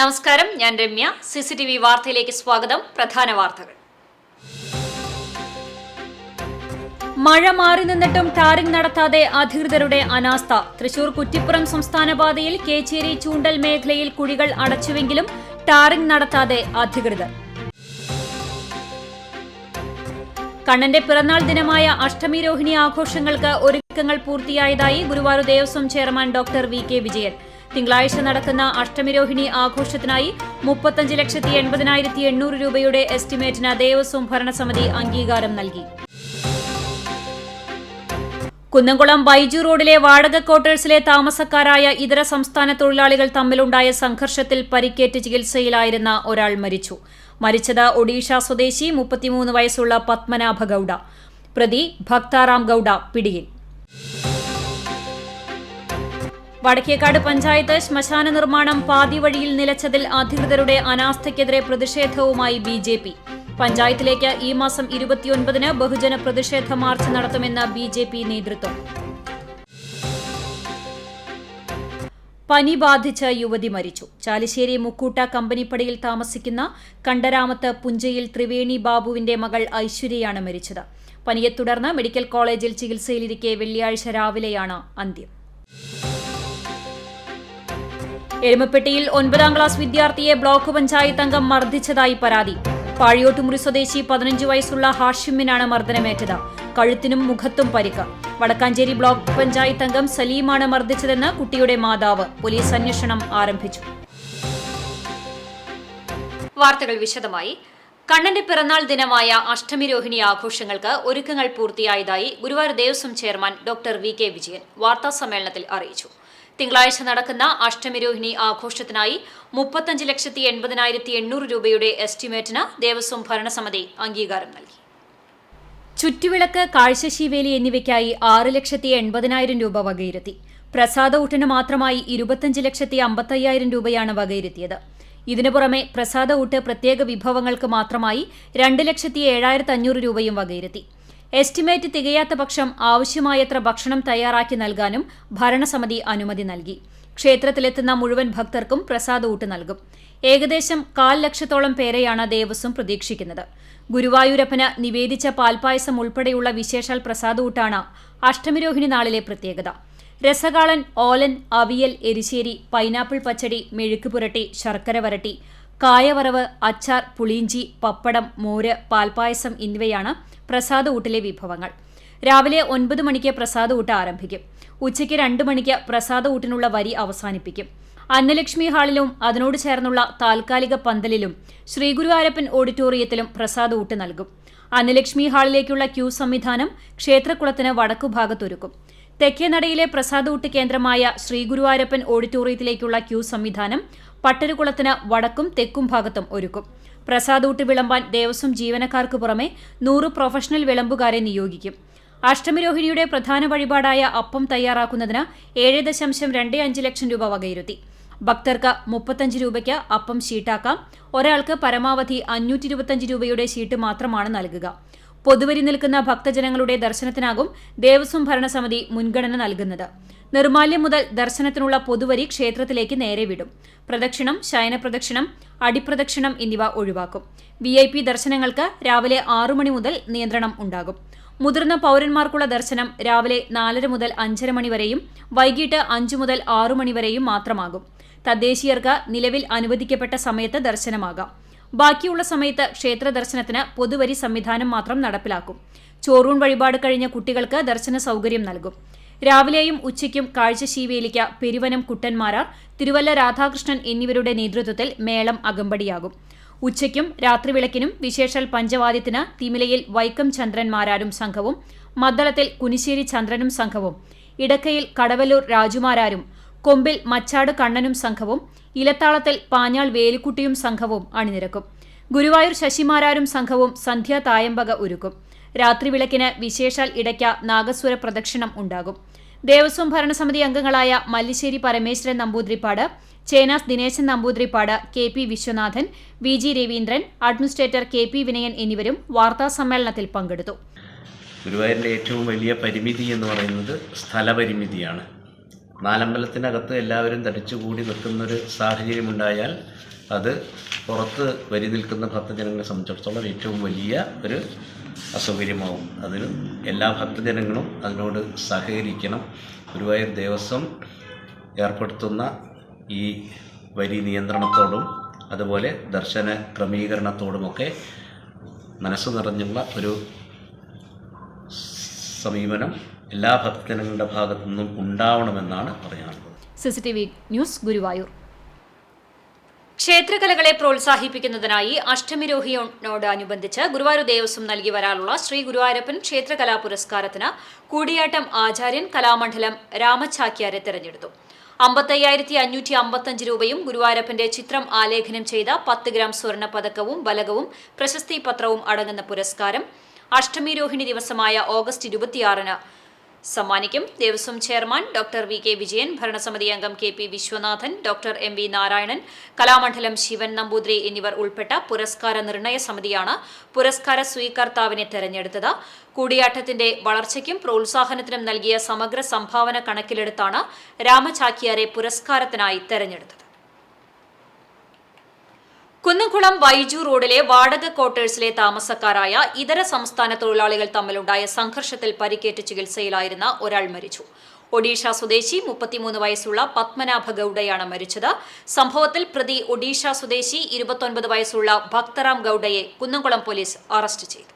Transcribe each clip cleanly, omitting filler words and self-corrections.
നമസ്കാരം, ഞാൻ രമ്യ. CCTV വാർത്തയിലേക്ക് സ്വാഗതം. പ്രധാന വാർത്തകൾ. മഴ മാറി നിന്നിട്ടും ടാറിംഗ് നടത്താതെ അധികൃതരുടെ അനാസ്ഥ. തൃശൂർ കുറ്റിപ്പുറം സംസ്ഥാന പാതയിൽ കേച്ചേരി ചൂണ്ടൽ മേഖലയിൽ കുഴികൾ അടച്ചുവെങ്കിലും ടാറിംഗ് നടത്താതെ അധികൃതർ. കണ്ണന്റെ പിറന്നാൾ ദിനമായ അഷ്ടമി രോഹിണി ആഘോഷങ്ങൾക്ക് ഒരുക്കങ്ങൾ പൂർത്തിയായതായി Guruvayur Devaswom chairman doctor VK Vijayan. തിങ്കളാഴ്ച നടക്കുന്ന അഷ്ടമിരോഹിണി ആഘോഷത്തിനായി 35,80,800 രൂപയുടെ എസ്റ്റിമേറ്റിന് ദേവസ്വം ഭരണസമിതി അംഗീകാരം നൽകി. കുന്നംകുളം ബൈജു റോഡിലെ വാടക ക്വാർട്ടേഴ്സിലെ താമസക്കാരായ ഇതര സംസ്ഥാന തൊഴിലാളികൾ തമ്മിലുണ്ടായ സംഘർഷത്തിൽ പരിക്കേറ്റ് ചികിത്സയിലായിരുന്ന ഒരാൾ മരിച്ചു. മരിച്ചത് ഒഡീഷ സ്വദേശി 33 വയസ്സുള്ള പത്മനാഭ ഗൌഡ. പ്രതി ഭക്താറാം ഗൌഡ പിടിയിൽ. വടക്കേക്കാട് പഞ്ചായത്ത് ശ്മശാന നിർമ്മാണം പാതി വഴിയിൽ നിലച്ചതിൽ അധികൃതരുടെ അനാസ്ഥയ്ക്കെതിരെ പ്രതിഷേധവുമായി BJP. പഞ്ചായത്തിലേക്ക് ഈ മാസം 29-ന് ബഹുജന പ്രതിഷേധ മാർച്ച് നടത്തുമെന്ന് BJP നേതൃത്വം. പനി ബാധിച്ച് യുവതി മരിച്ചു. ചാലിശ്ശേരി മുക്കൂട്ട കമ്പനിപ്പടിയിൽ താമസിക്കുന്ന കണ്ടരാമത്ത് പുഞ്ചയിൽ ത്രിവേണി ബാബുവിന്റെ മകൾ ഐശ്വര്യയാണ് മരിച്ചത്. പനിയെ തുടർന്ന് മെഡിക്കൽ കോളേജിൽ ചികിത്സയിലിരിക്കെ വെള്ളിയാഴ്ച രാവിലെയാണ് അന്ത്യം. എരുമപ്പെട്ടിയിൽ 9ാം ക്ലാസ് വിദ്യാർത്ഥിയെ ബ്ലോക്ക് പഞ്ചായത്ത് അംഗം മർദ്ദിച്ചതായി പരാതി. പാഴിയോട്ടുമുറി സ്വദേശി 15 വയസ്സുള്ള ഹാഷിമിനാണ് മർദ്ദനമേറ്റത്. കഴുത്തിനും മുഖത്തും പരിക്ക്. വടക്കാഞ്ചേരി ബ്ലോക്ക് പഞ്ചായത്ത് അംഗം സലീമാണ് മർദ്ദിച്ചതെന്ന് കുട്ടിയുടെ മാതാവ്. പോലീസ് അന്വേഷണം ആരംഭിച്ചു. വാർത്തകൾ വിശദമായി. കണ്ണന്റെ പിറന്നാൾ ദിനമായ അഷ്ടമി രോഹിണി ആഘോഷങ്ങൾക്ക് ഒരുക്കങ്ങൾ പൂർത്തിയായതായി Guruvayur Devaswom chairman doctor VK Vijayan വാർത്താസമ്മേളനത്തിൽ അറിയിച്ചു. തിങ്കളാഴ്ച നടക്കുന്ന അഷ്ടമിരോഹിണി ആഘോഷത്തിനായി 35,80,800 രൂപയുടെ എസ്റ്റിമേറ്റിന് ദേവസ്വം ഭരണസമിതി അംഗീകാരം നൽകി. ചുറ്റുവിളക്ക്, കാഴ്ചശീവേലി എന്നിവയ്ക്കായി 6,80,000 രൂപ വകയിരുത്തി. പ്രസാദ ഊട്ടിന് മാത്രമായി 25,55,000 രൂപയാണ് വകയിരുത്തിയത്. ഇതിനു പുറമെ പ്രസാദ ഊട്ട് പ്രത്യേക വിഭവങ്ങൾക്ക് മാത്രമായി 2,07,500 രൂപയും വകയിരുത്തി. എസ്റ്റിമേറ്റ് തികയാത്ത പക്ഷം ആവശ്യമായത്ര ഭക്ഷണം തയ്യാറാക്കി നൽകാനും ഭരണസമിതി അനുമതി നൽകി. ക്ഷേത്രത്തിലെത്തുന്ന മുഴുവൻ ഭക്തർക്കും പ്രസാദ ഊട്ട് നൽകും. ഏകദേശം 1,00,000-ഓളം പേരെയാണ് ദേവസ്വം പ്രതീക്ഷിക്കുന്നത്. ഗുരുവായൂരപ്പന് നിവേദിച്ച പാൽപ്പായസം ഉൾപ്പെടെയുള്ള വിശേഷാൽ പ്രസാദ ഊട്ടാണ് അഷ്ടമിരോഹിണി നാളിലെ പ്രത്യേകത. രസകാളൻ, ഓലൻ, അവിയൽ, എരിശ്ശേരി, പൈനാപ്പിൾ പച്ചടി, മെഴുക്ക് പുരട്ടി, ശർക്കര വരട്ടി, കായവറവ്, അച്ചാർ, പുളിയിഞ്ചി, പപ്പടം, മോര്, പാൽപ്പായസം എന്നിവയാണ് പ്രസാദ ഊട്ടിലെ വിഭവങ്ങൾ. രാവിലെ 9 മണിക്ക് പ്രസാദ ഊട്ട് ആരംഭിക്കും. ഉച്ചയ്ക്ക് 2 മണിക്ക് പ്രസാദ ഊട്ടിനുള്ള വരി അവസാനിപ്പിക്കും. അന്നലക്ഷ്മി ഹാളിലും അതിനോട് ചേർന്നുള്ള താൽക്കാലിക പന്തലിലും ശ്രീഗുരുവായൂരപ്പൻ ഓഡിറ്റോറിയത്തിലും പ്രസാദ ഊട്ട് നൽകും. അന്നലക്ഷ്മി ഹാളിലേക്കുള്ള ക്യൂ സംവിധാനം ക്ഷേത്രക്കുളത്തിന് വടക്കുഭാഗത്തൊരുക്കും. തെക്കേനടയിലെ പ്രസാദ ഊട്ട് കേന്ദ്രമായ ശ്രീഗുരുവായൂരപ്പൻ ഓഡിറ്റോറിയത്തിലേക്കുള്ള ക്യൂ സംവിധാനം പട്ടരുകുളത്തിന് വടക്കും തെക്കും ഭാഗത്തും ഒരുക്കും. പ്രസാദ ഊട്ട് വിളമ്പാൻ ദേവസ്വം ജീവനക്കാർക്ക് പുറമെ 100 പ്രൊഫഷണൽ വിളമ്പുകാരെ നിയോഗിക്കും. അഷ്ടമിരോഹിണിയുടെ പ്രധാന വഴിപാടായ അപ്പം തയ്യാറാക്കുന്നതിന് 7.25 ലക്ഷം രൂപ വകയിരുത്തി. ഭക്തർക്ക് 35 രൂപയ്ക്ക് അപ്പം ഷീട്ടാക്കാം. ഒരാൾക്ക് പരമാവധി 525 രൂപയുടെ ഷീട്ട് മാത്രമാണ് നൽകുക. പൊതുവരി നിൽക്കുന്ന ഭക്തജനങ്ങളുടെ ദർശനത്തിനാകും ദേവസ്വം ഭരണസമിതി മുൻഗണന നൽകുന്നത്. നിർമാല്യം മുതൽ ദർശനത്തിനുള്ള പൊതുവരി ക്ഷേത്രത്തിലേക്ക് നേരെ വിടും. പ്രദക്ഷിണം, ശയനപ്രദക്ഷിണം, അടിപ്രദക്ഷിണം എന്നിവ ഒഴിവാക്കും. VIP ദർശനങ്ങൾക്ക് രാവിലെ 6 മണി മുതൽ നിയന്ത്രണം ഉണ്ടാകും. മുതിർന്ന പൌരന്മാർക്കുള്ള ദർശനം രാവിലെ 4:30 മുതൽ 5:30 മണി വരെയും വൈകിട്ട് 5 മുതൽ 6 മണി വരെയും മാത്രമാകും. തദ്ദേശീയർക്ക് നിലവിൽ അനുവദിക്കപ്പെട്ട സമയത്ത് ദർശനമാകാം. ബാക്കിയുള്ള സമയത്ത് ക്ഷേത്ര ദർശനത്തിന് പൊതുവരി സംവിധാനം മാത്രം നടപ്പിലാക്കും. ചോറൂൺ വഴിപാട് കഴിഞ്ഞ കുട്ടികൾക്ക് ദർശന സൗകര്യം നൽകും. രാവിലെയും ഉച്ചയ്ക്കും കാഴ്ചശീവേലിക്ക് പെരുവനം കുട്ടന്മാരാർ, തിരുവല്ല രാധാകൃഷ്ണൻ എന്നിവരുടെ നേതൃത്വത്തിൽ മേളം അകമ്പടിയാകും. ഉച്ചയ്ക്കും രാത്രിവിളക്കിനും വിശേഷാൽ പഞ്ചവാദ്യത്തിന് തിമിലയിൽ വൈക്കം ചന്ദ്രന്മാരാരും സംഘവും, മദ്ദളത്തിൽ കുനിശ്ശേരി ചന്ദ്രനും സംഘവും, ഇടക്കയിൽ കടവല്ലൂർ രാജുമാരാരും, കൊമ്പിൽ മച്ചാട് കണ്ണനും സംഘവും, ഇലത്താളത്തിൽ പാഞ്ഞാൾ വേലിക്കുട്ടിയും സംഘവും അണിനിരക്കും. ഗുരുവായൂർ ശശിമാരാരും സംഘവും സന്ധ്യാ തായമ്പക ഒരുക്കും. രാത്രിവിളക്കിന് വിശേഷാൽ ഇടയ്ക്ക നാഗസ്വര പ്രദക്ഷിണം ഉണ്ടാകും. ദേവസ്വം ഭരണസമിതി അംഗങ്ങളായ Mallisseri Parameswaran Namboothirippad, Chenas Dineshan Namboothirippad, KP Viswanathan, VG Raveendran, administrator KP Vinayan എന്നിവരും വാർത്താസമ്മേളനത്തിൽ പങ്കെടുത്തു. ഗുരുവായൂരിൻ്റെ ഏറ്റവും വലിയ പരിമിതി എന്ന് പറയുന്നത് സ്ഥലപരിമിതിയാണ്. നാലമ്പലത്തിനകത്ത് എല്ലാവരും തടിച്ചുകൂടി നിൽക്കുന്നൊരു സാഹചര്യമുണ്ടായാൽ അത് പുറത്ത് വരി നിൽക്കുന്ന ഭക്തജനങ്ങളെ സംബന്ധിച്ചിടത്തോളം ഏറ്റവും വലിയ ഒരു അസൗകര്യമാവും. അതിന് എല്ലാ ഭക്തജനങ്ങളും അതിനോട് സഹകരിക്കണം. ഗുരുവായൂർ ദേവസ്വം ഏർപ്പെടുത്തുന്ന ഈ വരി നിയന്ത്രണത്തോടും അതുപോലെ ദർശന ക്രമീകരണത്തോടുമൊക്കെ മനസ്സ് നിറഞ്ഞുള്ള ഒരു സമീപനം എല്ലാ ഭക്തജനങ്ങളുടെ ഭാഗത്തു നിന്നും ഉണ്ടാവണമെന്നാണ് പറയാനുള്ളത്. CCTV news, Guruvayur. ക്ഷേത്രകലകളെ പ്രോത്സാഹിപ്പിക്കുന്നതിനായി അഷ്ടമിരോഹിയോടനുബന്ധിച്ച് ഗുരുവായൂർ ദേവസ്വം നൽകി വരാനുള്ള ശ്രീ ഗുരുവായൂരപ്പൻ ക്ഷേത്രകലാ പുരസ്കാരത്തിന് കൂടിയാട്ടം ആചാര്യൻ കലാമണ്ഡലം രാമചാക്യാരെ തെരഞ്ഞെടുത്തു. 55,555 രൂപയും ഗുരുവായൂരപ്പന്റെ ചിത്രം ആലേഖനം ചെയ്ത 10 ഗ്രാം സ്വർണ്ണ പതക്കവും ബലകവും പ്രശസ്തി പത്രവും അടങ്ങുന്ന പുരസ്കാരം അഷ്ടമിരോഹിണി ദിവസമായ ഓഗസ്റ്റ് 26-ന് സമ്മാനിക്കും. Devaswom chairman doctor VK Vijayan, ഭരണസമിതി അംഗം KP Viswanathan, doctor MV Narayanan, Kalamandalam Sivan Namboothiri എന്നിവർ ഉൾപ്പെട്ട പുരസ്കാര നിർണയ സമിതിയാണ് പുരസ്കാര സ്വീകർത്താവിനെ തെരഞ്ഞെടുത്തത്. കൂടിയാട്ടത്തിന്റെ വളർച്ചയ്ക്കും പ്രോത്സാഹനത്തിനും നൽകിയ സമഗ്ര സംഭാവന കണക്കിലെടുത്താണ് രാമചാക്യാരെ പുരസ്കാരത്തിനായി തെരഞ്ഞെടുത്തത്. കുന്നംകുളം വൈജു റോഡിലെ വാടക ക്വാർട്ടേഴ്സിലെ താമസക്കാരായ ഇതര സംസ്ഥാന തൊഴിലാളികൾ തമ്മിലുണ്ടായ സംഘർഷത്തിൽ പരിക്കേറ്റ് ചികിത്സയിലായിരുന്ന ഒരാൾ മരിച്ചു. ഒഡീഷ സ്വദേശി 33 വയസ്സുള്ള പത്മനാഭ ഗൌഡയാണ് മരിച്ചത്. സംഭവത്തിൽ പ്രതി ഒഡീഷ സ്വദേശി 29 വയസ്സുള്ള ഭക്തറാം ഗൌഡയെ കുന്നംകുളം പോലീസ് അറസ്റ്റ് ചെയ്തു.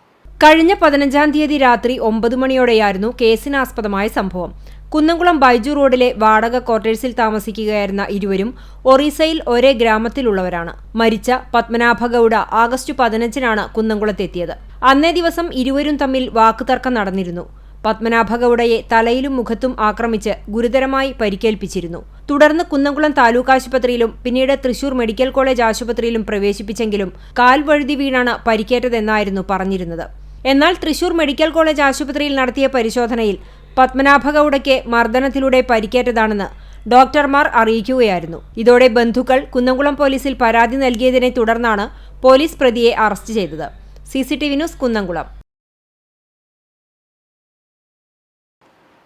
കഴിഞ്ഞ 15-ാം തീയതി രാത്രി 9 മണിയോടെയായിരുന്നു കേസിനാസ്പദമായ സംഭവം. കുന്നംകുളം ബൈജു റോഡിലെ വാടക ക്വാർട്ടേഴ്സിൽ താമസിക്കുകയായിരുന്ന ഇരുവരും ഒറീസയിൽ ഒരേ ഗ്രാമത്തിലുള്ളവരാണ്. മരിച്ച പത്മനാഭ ഗൌഡ ആഗസ്റ്റ് 15-നാണ് കുന്നംകുളത്തെത്തിയത്. അന്നേ ദിവസം ഇരുവരും തമ്മിൽ വാക്കുതർക്കം നടന്നിരുന്നു. പത്മനാഭ ഗൌഡയെ തലയിലും മുഖത്തും ആക്രമിച്ച് ഗുരുതരമായി പരിക്കേൽപ്പിച്ചിരുന്നു. തുടർന്ന് കുന്നംകുളം താലൂക്ക് ആശുപത്രിയിലും പിന്നീട് തൃശൂർ മെഡിക്കൽ കോളേജ് ആശുപത്രിയിലും പ്രവേശിപ്പിച്ചെങ്കിലും കാൽ വഴുതി വീണാണ് പരിക്കേറ്റതെന്നായിരുന്നു പറഞ്ഞിരുന്നത്. എന്നാൽ തൃശൂർ മെഡിക്കൽ കോളേജ് ആശുപത്രിയിൽ നടത്തിയ പരിശോധനയിൽ പത്മനാഭ ഗൌഡയ്ക്ക് മർദ്ദനത്തിലൂടെ പരിക്കേറ്റതാണെന്ന് ഡോക്ടർമാർ അറിയിക്കുകയായിരുന്നു. ഇതോടെ ബന്ധുക്കൾ കുന്നംകുളം പോലീസിൽ പരാതി നൽകിയതിനെ തുടർന്നാണ് പോലീസ് പ്രതിയെ അറസ്റ്റ് ചെയ്തത്. CCTV news, Kunnamkulam.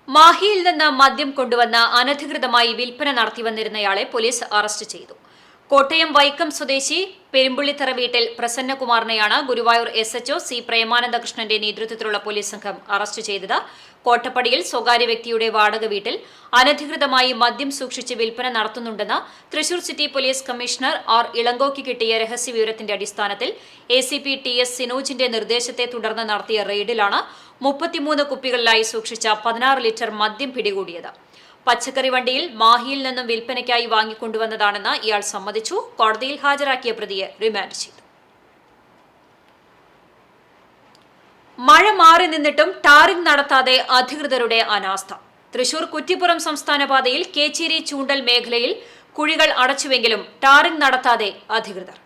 മാഹിയിൽ നിന്ന് മദ്യം കൊണ്ടുവന്ന് അനധികൃതമായി വിൽപ്പന നടത്തിവന്നിരുന്നയാളെ പോലീസ് അറസ്റ്റ് ചെയ്തു. കോട്ടയം വൈക്കം സ്വദേശി പെരുമ്പുള്ളിത്തറ വീട്ടിൽ പ്രസന്നകുമാറിനെയാണ് ഗുരുവായൂർ SHO C പ്രേമാനന്ദകൃഷ്ണന്റെ നേതൃത്വത്തിലുള്ള പോലീസ് സംഘം അറസ്റ്റ് ചെയ്തത്. കോട്ടപ്പടിയിൽ സ്വകാര്യ വ്യക്തിയുടെ വാടക വീട്ടിൽ അനധികൃതമായി മദ്യം സൂക്ഷിച്ച് വിൽപ്പന നടത്തുന്നുണ്ടെന്ന് Thrissur city police commissioner R ഇളങ്കോയ്ക്ക് കിട്ടിയ രഹസ്യവിവരത്തിന്റെ അടിസ്ഥാനത്തിൽ ACP TS സിനോജിന്റെ നിർദ്ദേശത്തെ തുടർന്ന് നടത്തിയ റെയ്ഡിലാണ് 33 കുപ്പികളിലായി സൂക്ഷിച്ച 16 ലിറ്റർ മദ്യം പിടികൂടിയത്. പച്ചക്കറി വണ്ടിയിൽ മാഹിയിൽ നിന്നും വിൽപ്പനയ്ക്കായി വാങ്ങിക്കൊണ്ടുവന്നതാണെന്ന് ഇയാൾ സമ്മതിച്ചു. കോടതിയിൽ ഹാജരാക്കിയ പ്രതിയെ റിമാൻഡ് ചെയ്തു. മഴ മാറി നിന്നിട്ടും ടാറിംഗ് നടത്താതെ അധികൃതരുടെ അനാസ്ഥ. തൃശൂർ കുറ്റിപ്പുറം സംസ്ഥാന പാതയിൽ കേച്ചേരി ചൂണ്ടൽ മേഖലയിൽ കുഴികൾ അടച്ചുവെങ്കിലും ടാറിംഗ് നടത്താതെ അധികൃതർ.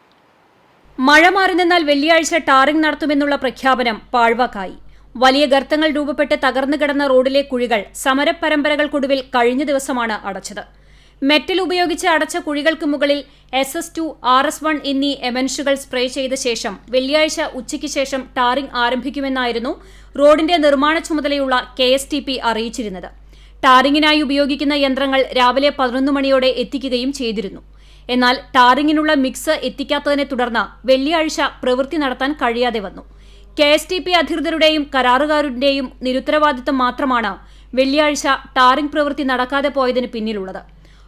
മഴ മാറി നിന്നാൽ വെള്ളിയാഴ്ച ടാറിംഗ് നടത്തുമെന്നുള്ള പ്രഖ്യാപനം പാഴ്വാക്കായി. വലിയ ഗർത്തങ്ങൾ രൂപപ്പെട്ട് തകർന്നു കിടന്ന റോഡിലെ കുഴികൾ സമരപരമ്പരകൾക്കൊടുവിൽ കഴിഞ്ഞ ദിവസമാണ് അടച്ചത്. മെറ്റൽ ഉപയോഗിച്ച് അടച്ച കുഴികൾക്ക് മുകളിൽ SS2, RS1 എന്നീ എമൻഷുകൾ സ്പ്രേ ചെയ്ത ശേഷം വെള്ളിയാഴ്ച ഉച്ചയ്ക്ക് ശേഷം ടാറിംഗ് ആരംഭിക്കുമെന്നായിരുന്നു റോഡിന്റെ നിർമ്മാണ ചുമതലയുള്ള KSTP അറിയിച്ചിരുന്നത്. ടാറിംഗിനായി ഉപയോഗിക്കുന്ന യന്ത്രങ്ങൾ രാവിലെ 11 മണിയോടെ എത്തിക്കുകയും ചെയ്തിരുന്നു. എന്നാൽ ടാറിംഗിനുള്ള മിക്സ് എത്തിക്കാത്തതിനെ തുടർന്ന് വെള്ളിയാഴ്ച പ്രവൃത്തി നടത്താൻ കഴിയാതെ വന്നു. KSTP അധികൃതരുടെയും കരാറുകാരുടെയും നിരുത്തരവാദിത്തം മാത്രമാണ് വെള്ളിയാഴ്ച ടാറിംഗ് പ്രവൃത്തി നടക്കാതെ പോയതിന് പിന്നിലുള്ളത്.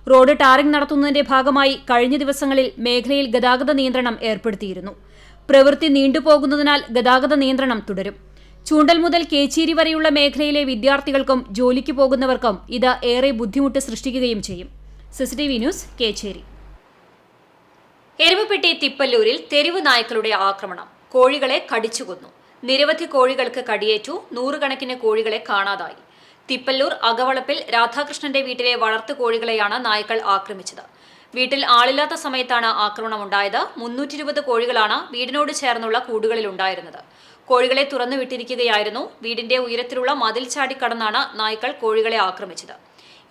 റോഡ് ടാറിംഗ് നടത്തുന്നതിന്റെ ഭാഗമായി കഴിഞ്ഞ ദിവസങ്ങളിൽ മേഖലയിൽ ഗതാഗത നിയന്ത്രണം ഏർപ്പെടുത്തിയിരുന്നു. പ്രവൃത്തി നീണ്ടുപോകുന്നതിനാൽ ഗതാഗത നിയന്ത്രണം തുടരും. ചൂണ്ടൽ മുതൽ കേച്ചേരി വരെയുള്ള മേഖലയിലെ വിദ്യാർത്ഥികൾക്കും ജോലിക്ക് പോകുന്നവർക്കും ഇത് ഏറെ ബുദ്ധിമുട്ട് സൃഷ്ടിക്കുകയും ചെയ്യും. CCTV news, Kechery. എരുമപ്പെട്ടി തിപ്പല്ലൂരിൽ തെരുവ് നായ്ക്കളുടെ ആക്രമണം. കോഴികളെ കടിച്ചുകൊന്നു. നിരവധി കോഴികൾക്ക് കടിയേറ്റു. 100 കണക്കിന് കോഴികളെ കാണാതായി. തിപ്പല്ലൂർ അകവളപ്പിൽ രാധാകൃഷ്ണന്റെ വീട്ടിലെ വളർത്തു കോഴികളെയാണ് നായ്ക്കൾ ആക്രമിച്ചത്. വീട്ടിൽ ആളില്ലാത്ത സമയത്താണ് ആക്രമണമുണ്ടായത്. 320 കോഴികളാണ് വീടിനോട് ചേർന്നുള്ള കൂടുകളിലുണ്ടായിരുന്നത്. കോഴികളെ തുറന്നുവിട്ടിരിക്കുകയായിരുന്നു. വീടിന്റെ ഉയരത്തിലുള്ള മതിൽ ചാടിക്കടന്നാണ് നായ്ക്കൾ കോഴികളെ ആക്രമിച്ചത്.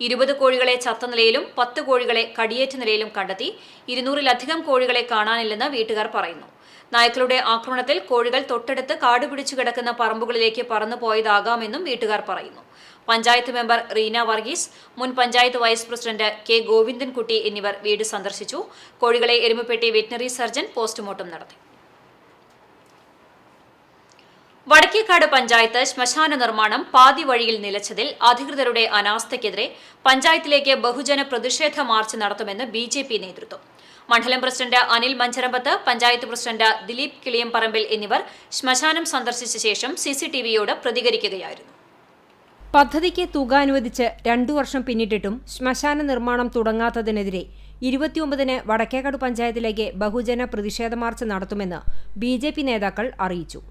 20 കോഴികളെ ചത്ത നിലയിലും 10 കോഴികളെ കടിയേറ്റ നിലയിലും കണ്ടെത്തി. 200-ലധികം കോഴികളെ കാണാനില്ലെന്ന് വീട്ടുകാർ പറയുന്നു. നായ്ക്കളുടെ ആക്രമണത്തിൽ കോഴികൾ തൊട്ടടുത്ത് കാടുപിടിച്ചു കിടക്കുന്ന പറമ്പുകളിലേക്ക് പറന്നുപോയതാകാമെന്നും വീട്ടുകാർ പറയുന്നു. പഞ്ചായത്ത് മെമ്പർ റീന വർഗീസ്, മുൻ panchayat vice president K Govindankutty എന്നിവർ വീട് സന്ദർശിച്ചു. കോഴികളെ എരുമപ്പെട്ടി വെറ്റിനറി സർജൻ പോസ്റ്റ്മോർട്ടം നടത്തി. വടക്കേക്കാട് പഞ്ചായത്ത് ശ്മശാന നിർമ്മാണം പാതി വഴിയിൽ നിലച്ചതിൽ അധികൃതരുടെ അനാസ്ഥയ്ക്കെതിരെ പഞ്ചായത്തിലേക്ക് ബഹുജന പ്രതിഷേധ മാർച്ച് നടത്തുമെന്ന് BJP നേതൃത്വം. മണ്ഡലം പ്രസിഡന്റ് അനിൽ മഞ്ചരമ്പത്ത്, പഞ്ചായത്ത് പ്രസിഡന്റ് ദിലീപ് കിളിയംപറമ്പിൽ എന്നിവർ ശ്മശാനം സന്ദർശിച്ച ശേഷം CCTVയോട് പ്രതികരിക്കുകയായിരുന്നു. പദ്ധതിക്ക് തുക അനുവദിച്ച് 2 വർഷം പിന്നിട്ടിട്ടും ശ്മശാന നിർമ്മാണം തുടങ്ങാത്തതിനെതിരെ 29-ന് വടക്കേക്കാട് പഞ്ചായത്തിലേക്ക് ബഹുജന പ്രതിഷേധ മാർച്ച് നടത്തുമെന്ന് BJP നേതാക്കൾ അറിയിച്ചു.